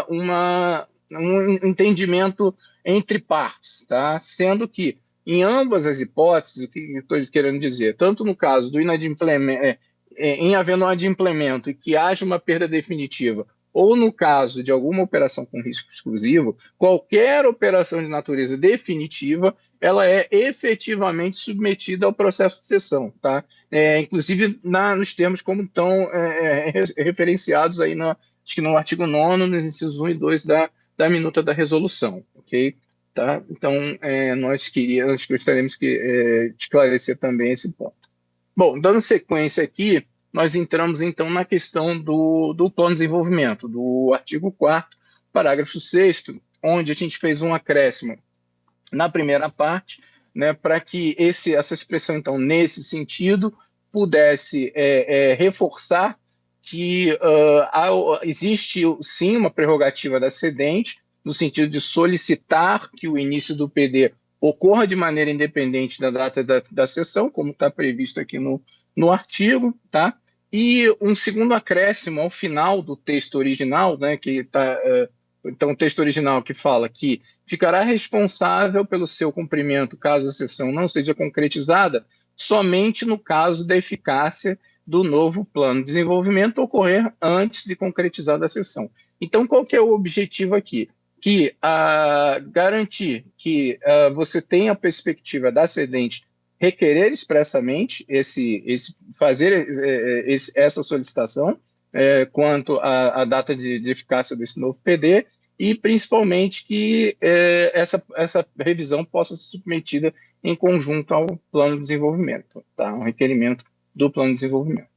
um entendimento entre partes, tá? Sendo que, em ambas as hipóteses, o que estou querendo dizer, tanto no caso do inadimplemento, em havendo um adimplemento e que haja uma perda definitiva, ou no caso de alguma operação com risco exclusivo, qualquer operação de natureza definitiva, ela é efetivamente submetida ao processo de cessão, tá? Inclusive nos termos como estão referenciados aí acho que no artigo 9º, nos incisos 1 e 2 da minuta da resolução, ok? Tá? Então, nós gostaríamos de esclarecer também esse ponto. Bom, dando sequência aqui, nós entramos, então, na questão do plano de desenvolvimento, do artigo 4º, parágrafo 6º, onde a gente fez um acréscimo na primeira parte, né, para que essa expressão, então, nesse sentido, pudesse reforçar que existe, sim, uma prerrogativa da cedente, no sentido de solicitar que o início do PD ocorra de maneira independente da data da sessão, como está previsto aqui no artigo, tá? E um segundo acréscimo ao final do texto original, né, então o texto original que fala que ficará responsável pelo seu cumprimento caso a sessão não seja concretizada, somente no caso da eficácia do novo plano de desenvolvimento ocorrer antes de concretizada a cessão. Então, qual que é o objetivo aqui? Que garantir que você tenha a perspectiva da cedente requerer expressamente essa solicitação quanto à data de eficácia desse novo PD e, principalmente, que essa revisão possa ser submetida em conjunto ao plano de desenvolvimento, tá? Um requerimento do plano de desenvolvimento.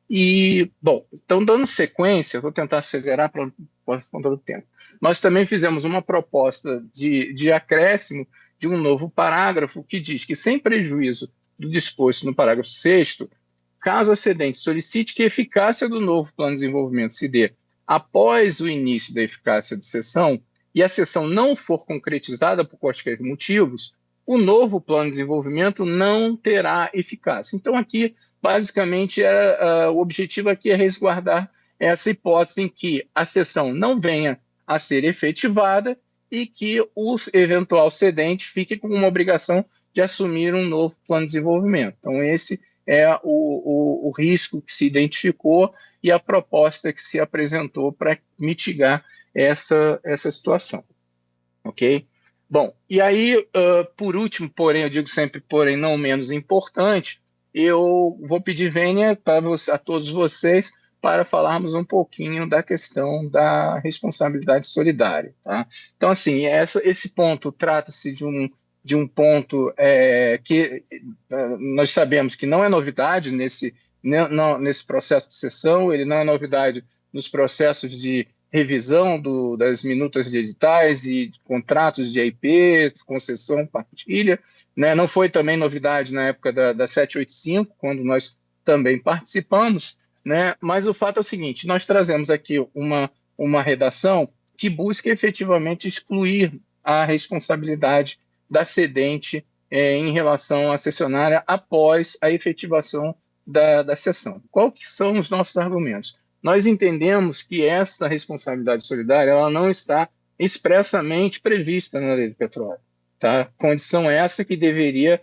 E, bom, então, dando sequência, vou tentar acelerar por conta do tempo. Nós também fizemos uma proposta de acréscimo de um novo parágrafo que diz que, sem prejuízo do disposto no parágrafo 6º, caso a cedente solicite que a eficácia do novo plano de desenvolvimento se dê após o início da eficácia de cessão e a cessão não for concretizada por quaisquer motivos, o novo plano de desenvolvimento não terá eficácia. Então, aqui, basicamente, o objetivo aqui é resguardar essa hipótese em que a cessão não venha a ser efetivada e que o eventual cedente fique com uma obrigação de assumir um novo plano de desenvolvimento. Então, esse é o risco que se identificou e a proposta que se apresentou para mitigar essa situação. Ok? Bom, e aí, por último, porém, eu digo sempre, porém, não menos importante, eu vou pedir vênia a todos vocês para falarmos um pouquinho da questão da responsabilidade solidária. Tá? Então, assim, esse ponto trata-se de um ponto que nós sabemos que não é novidade nesse processo de cessão, ele não é novidade nos processos de revisão das minutas de editais e de contratos de AIP, concessão, partilha, né? Não foi também novidade na época da 785, quando nós também participamos, né? Mas o fato é o seguinte, nós trazemos aqui uma redação que busca efetivamente excluir a responsabilidade da cedente em relação à cessionária após a efetivação da cessão. Qual que são os nossos argumentos? Nós entendemos que essa responsabilidade solidária ela não está expressamente prevista na Lei do Petróleo. Tá? Condição essa que deveria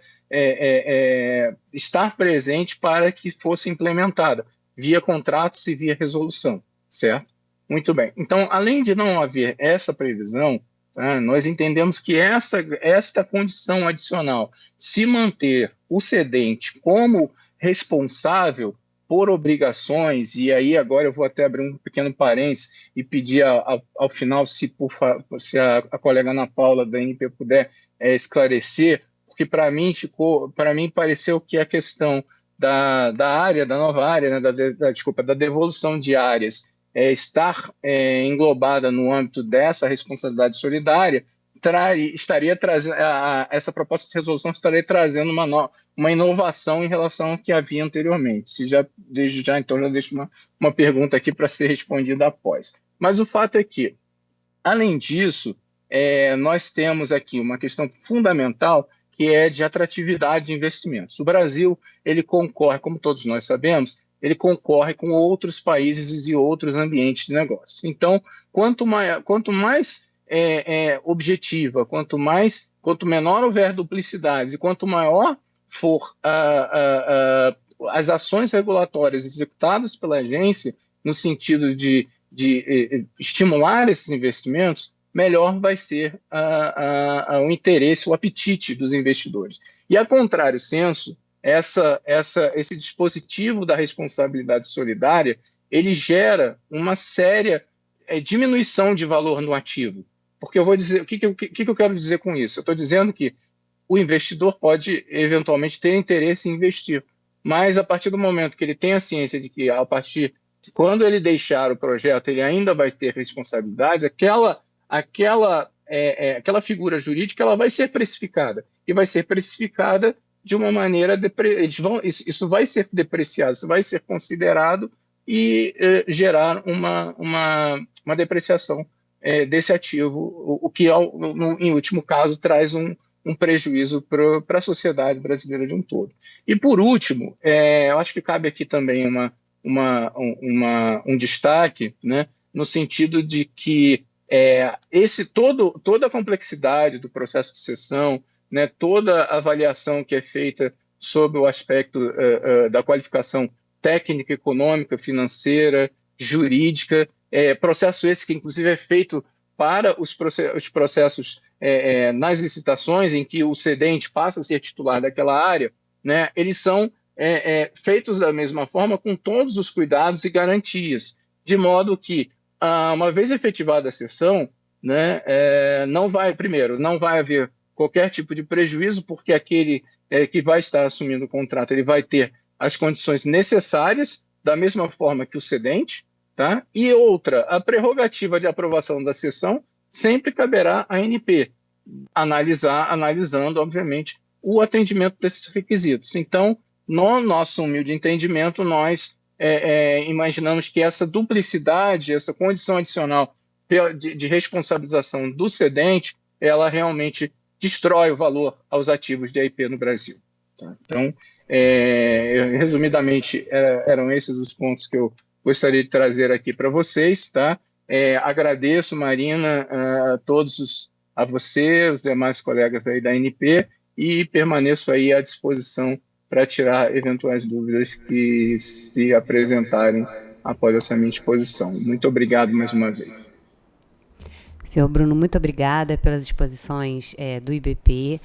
estar presente para que fosse implementada, via contratos e via resolução, certo? Muito bem. Então, além de não haver essa previsão, tá, nós entendemos que esta condição adicional, se manter o cedente como responsável por obrigações, e aí agora eu vou até abrir um pequeno parênteses e pedir ao final, se a colega Ana Paula da NP puder esclarecer, porque para mim pareceu que a questão da nova área, né, da devolução de áreas, estar englobada no âmbito dessa responsabilidade solidária, estaria trazendo essa proposta de resolução estaria trazendo uma inovação em relação ao que havia anteriormente. Desde já, então, já deixo uma pergunta aqui para ser respondida após. Mas o fato é que, além disso, nós temos aqui uma questão fundamental que é de atratividade de investimentos. O Brasil, ele concorre, como todos nós sabemos, ele concorre com outros países e outros ambientes de negócio. Então, quanto mais objetiva, quanto menor houver duplicidades e quanto maior for as ações regulatórias executadas pela agência no sentido de estimular esses investimentos, melhor vai ser o interesse, o apetite dos investidores. E, a contrário senso, esse dispositivo da responsabilidade solidária, ele gera uma séria diminuição de valor no ativo. Porque eu vou dizer, o que eu quero dizer com isso? Eu estou dizendo que o investidor pode, eventualmente, ter interesse em investir, mas a partir do momento que ele tem a ciência de que, a partir de quando ele deixar o projeto, ele ainda vai ter responsabilidade, aquela figura jurídica ela vai ser precificada, e vai ser precificada de uma maneira, isso vai ser depreciado, isso vai ser considerado e gerar uma depreciação desse ativo, o que, em último caso, traz um prejuízo para a sociedade brasileira de um todo. E, por último, eu acho que cabe aqui também um destaque, né, no sentido de que toda a complexidade do processo de cessão, né, toda a avaliação que é feita sob o aspecto da qualificação técnica, econômica, financeira, jurídica, processo esse que, inclusive, é feito para os processos nas licitações, em que o cedente passa a ser titular daquela área, né, eles são feitos da mesma forma, com todos os cuidados e garantias, de modo que, uma vez efetivada a cessão, né, não vai haver qualquer tipo de prejuízo, porque aquele que vai estar assumindo o contrato, ele vai ter as condições necessárias, da mesma forma que o cedente, tá? E outra, a prerrogativa de aprovação da cessão sempre caberá à ANP, analisando, obviamente, o atendimento desses requisitos. Então, no nosso humilde entendimento, nós imaginamos que essa duplicidade, essa condição adicional de responsabilização do cedente, ela realmente destrói o valor aos ativos de AIP no Brasil. Tá? Então, resumidamente, eram esses os pontos que eu gostaria de trazer aqui para vocês. Tá? Agradeço, Marina, a você, os demais colegas aí da ANP, e permaneço aí à disposição para tirar eventuais dúvidas que se apresentarem após essa minha exposição. Muito obrigado mais uma vez. Senhor Bruno, muito obrigada pelas exposições do IBP.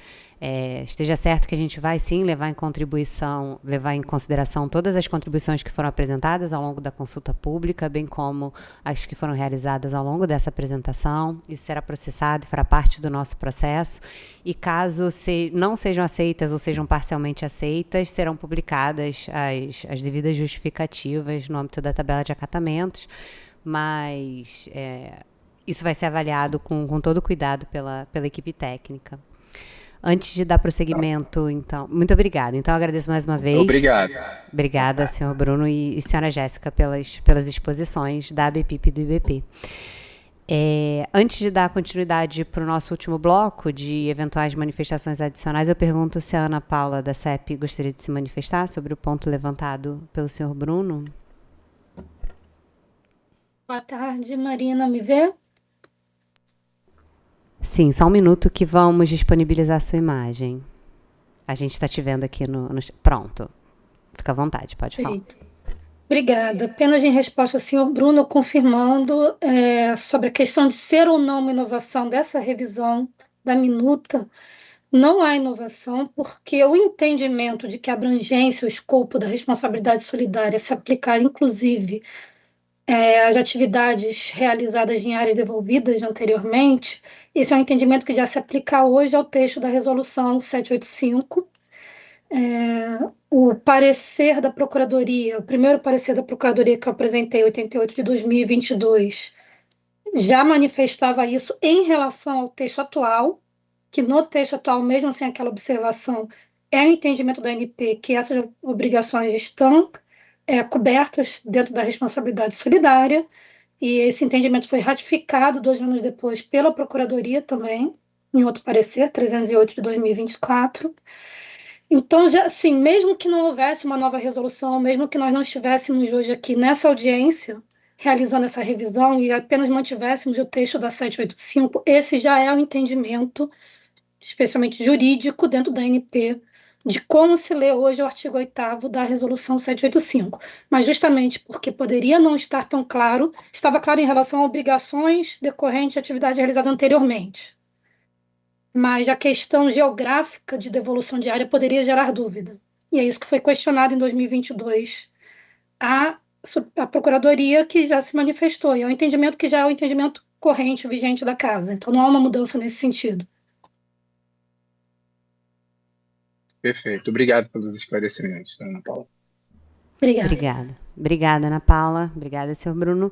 Esteja certo que a gente vai sim levar em consideração todas as contribuições que foram apresentadas ao longo da consulta pública, bem como as que foram realizadas ao longo dessa apresentação. Isso será processado e fará parte do nosso processo. E caso não sejam aceitas ou sejam parcialmente aceitas, serão publicadas as devidas justificativas no âmbito da tabela de acatamentos, mas isso vai ser avaliado com todo cuidado pela equipe técnica. Antes de dar prosseguimento, então, muito obrigada. Então, agradeço mais uma vez. Obrigado. Obrigada, senhor Bruno e senhora Jéssica, pelas exposições da ABPIP e do IBP. Antes de dar continuidade para o nosso último bloco de eventuais manifestações adicionais, eu pergunto se a Ana Paula, da CEP, gostaria de se manifestar sobre o ponto levantado pelo senhor Bruno. Boa tarde, Marina, me vê? Sim, só um minuto que vamos disponibilizar a sua imagem. A gente está te vendo aqui no... Pronto. Fica à vontade, pode falar. Obrigada. Apenas em resposta ao senhor Bruno, confirmando sobre a questão de ser ou não uma inovação dessa revisão da minuta, não há inovação, porque o entendimento de que a abrangência, o escopo da responsabilidade solidária se aplicar, inclusive, às atividades realizadas em áreas devolvidas anteriormente, esse é um entendimento que já se aplica hoje ao texto da resolução 785. O parecer da Procuradoria, o primeiro parecer da Procuradoria que eu apresentei, 88 de 2022, já manifestava isso em relação ao texto atual, que no texto atual, mesmo sem aquela observação, é o entendimento da ANP que essas obrigações estão cobertas dentro da responsabilidade solidária, e esse entendimento foi ratificado 2 anos depois pela Procuradoria também, em outro parecer, 308 de 2024. Então, já, assim, mesmo que não houvesse uma nova resolução, mesmo que nós não estivéssemos hoje aqui nessa audiência, realizando essa revisão e apenas mantivéssemos o texto da 785, esse já é o entendimento, especialmente jurídico, dentro da ANP, de como se lê hoje o artigo 8º da resolução 785. Mas justamente porque poderia não estar tão claro, estava claro em relação a obrigações decorrentes de atividade realizada anteriormente. Mas a questão geográfica de devolução diária poderia gerar dúvida. E é isso que foi questionado em 2022 a Procuradoria, que já se manifestou. E é um entendimento que já é o entendimento corrente, vigente da Casa. Então, não há uma mudança nesse sentido. Perfeito. Obrigado pelos esclarecimentos, Ana Paula. Obrigada, Ana Paula. Obrigada, senhor Bruno.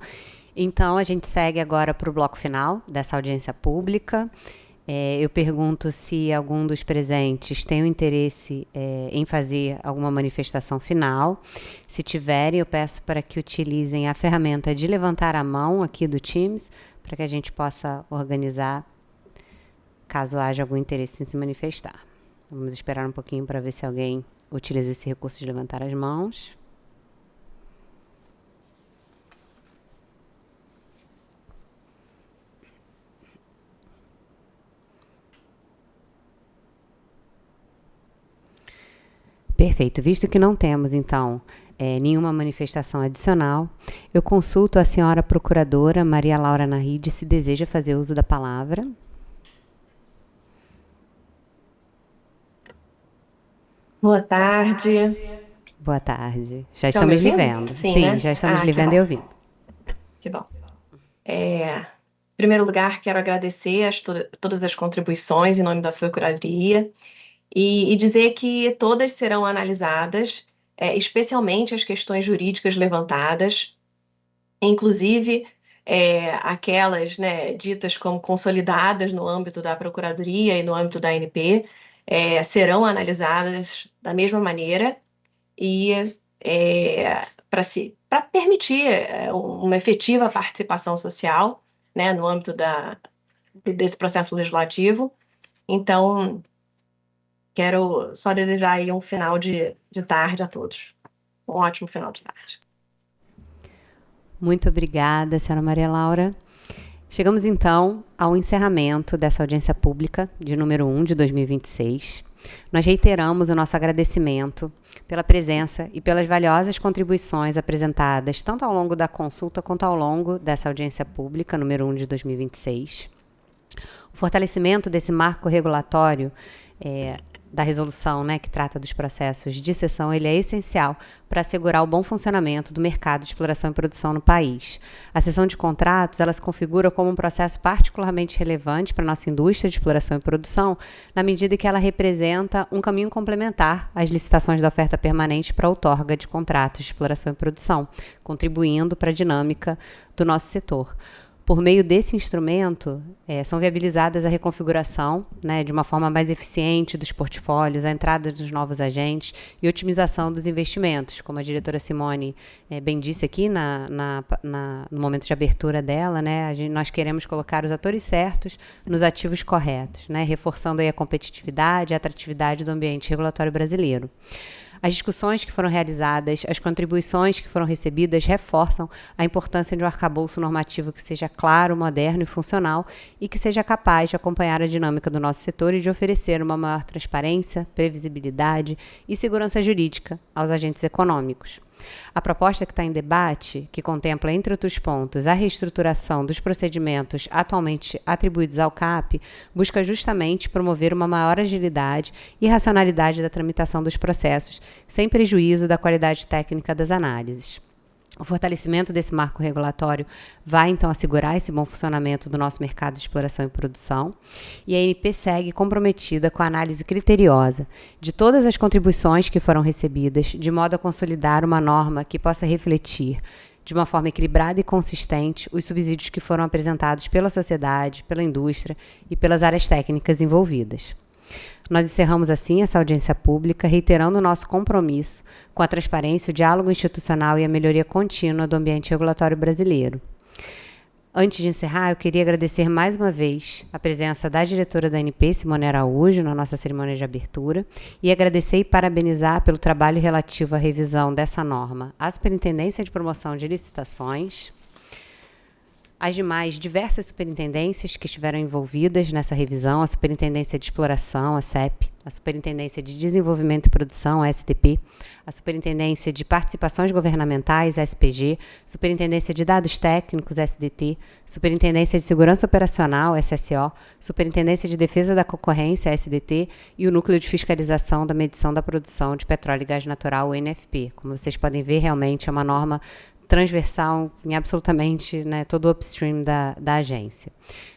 Então, a gente segue agora para o bloco final dessa audiência pública. Eu pergunto se algum dos presentes tem o interesse em fazer alguma manifestação final. Se tiverem, eu peço para que utilizem a ferramenta de levantar a mão aqui do Teams, para que a gente possa organizar, caso haja algum interesse em se manifestar. Vamos esperar um pouquinho para ver se alguém utiliza esse recurso de levantar as mãos. Perfeito. Visto que não temos, então, nenhuma manifestação adicional, eu consulto a senhora procuradora Maria Laura Nahide se deseja fazer uso da palavra. Boa tarde. Boa tarde. Já Estão me estamos lhe ouvindo? vendo. Sim, né? Já estamos lhe que vendo bom. e ouvindo. Que bom. Em primeiro lugar, quero agradecer todas as contribuições em nome da Procuradoria e dizer que todas serão analisadas, especialmente as questões jurídicas levantadas, inclusive aquelas, né, ditas como consolidadas no âmbito da Procuradoria e no âmbito da ANP, serão analisadas da mesma maneira e para permitir uma efetiva participação social, né, no âmbito desse processo legislativo. Então, quero só desejar aí um final de tarde a todos. Um ótimo final de tarde. Muito obrigada, senhora Maria Laura. Chegamos, então, ao encerramento dessa audiência pública de número 1 de 2026. Nós reiteramos o nosso agradecimento pela presença e pelas valiosas contribuições apresentadas tanto ao longo da consulta quanto ao longo dessa audiência pública número 1 de 2026. O fortalecimento desse marco regulatório da resolução, né, que trata dos processos de cessão, ele é essencial para assegurar o bom funcionamento do mercado de exploração e produção no país. A cessão de contratos, ela se configura como um processo particularmente relevante para a nossa indústria de exploração e produção, na medida que ela representa um caminho complementar às licitações da oferta permanente para a outorga de contratos de exploração e produção, contribuindo para a dinâmica do nosso setor. Por meio desse instrumento, são viabilizadas a reconfiguração, né, de uma forma mais eficiente dos portfólios, a entrada dos novos agentes e otimização dos investimentos. Como a diretora Simone bem disse aqui no momento de abertura dela, né, nós queremos colocar os atores certos nos ativos corretos, né, reforçando aí a competitividade e a atratividade do ambiente regulatório brasileiro. As discussões que foram realizadas, as contribuições que foram recebidas reforçam a importância de um arcabouço normativo que seja claro, moderno e funcional e que seja capaz de acompanhar a dinâmica do nosso setor e de oferecer uma maior transparência, previsibilidade e segurança jurídica aos agentes econômicos. A proposta que está em debate, que contempla, entre outros pontos, a reestruturação dos procedimentos atualmente atribuídos ao CAP, busca justamente promover uma maior agilidade e racionalidade da tramitação dos processos, sem prejuízo da qualidade técnica das análises. O fortalecimento desse marco regulatório vai, então, assegurar esse bom funcionamento do nosso mercado de exploração e produção, e a ANP segue comprometida com a análise criteriosa de todas as contribuições que foram recebidas, de modo a consolidar uma norma que possa refletir, de uma forma equilibrada e consistente, os subsídios que foram apresentados pela sociedade, pela indústria e pelas áreas técnicas envolvidas. Nós encerramos assim essa audiência pública, reiterando o nosso compromisso com a transparência, o diálogo institucional e a melhoria contínua do ambiente regulatório brasileiro. Antes de encerrar, eu queria agradecer mais uma vez a presença da diretora da ANP, Simone Araújo, na nossa cerimônia de abertura, e agradecer e parabenizar pelo trabalho relativo à revisão dessa norma à Superintendência de Promoção de Licitações, as demais diversas superintendências que estiveram envolvidas nessa revisão, a Superintendência de Exploração, a SEP, a Superintendência de Desenvolvimento e Produção, a SDP, a Superintendência de Participações Governamentais, a SPG, Superintendência de Dados Técnicos, SDT, Superintendência de Segurança Operacional, SSO, Superintendência de Defesa da Concorrência, SDT, e o Núcleo de Fiscalização da Medição da Produção de Petróleo e Gás Natural, o NFP. Como vocês podem ver, realmente é uma norma transversal em absolutamente, né, todo o upstream da agência.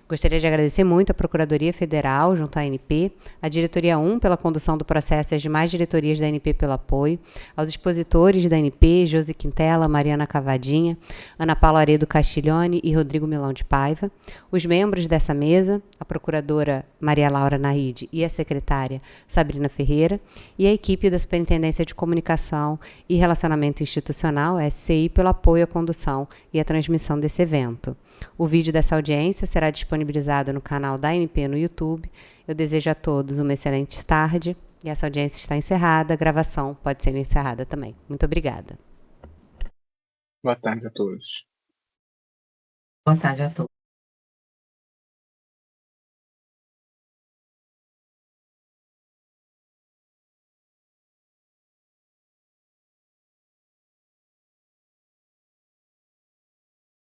Gostaria de agradecer muito à Procuradoria Federal, junto à ANP, à Diretoria 1 pela condução do processo e as demais diretorias da ANP pelo apoio, aos expositores da ANP, Josi Quintela, Mariana Cavadinha, Ana Paula Aredo Castiglione e Rodrigo Milão de Paiva, os membros dessa mesa, a Procuradora Maria Laura Nahide e a Secretária Sabrina Ferreira, e a equipe da Superintendência de Comunicação e Relacionamento Institucional, a SCI, pelo apoio à condução e à transmissão desse evento. O vídeo dessa audiência será disponibilizado no canal da ANP no YouTube. Eu desejo a todos uma excelente tarde e essa audiência está encerrada. A gravação pode ser encerrada também. Muito obrigada. Boa tarde a todos. Boa tarde a todos.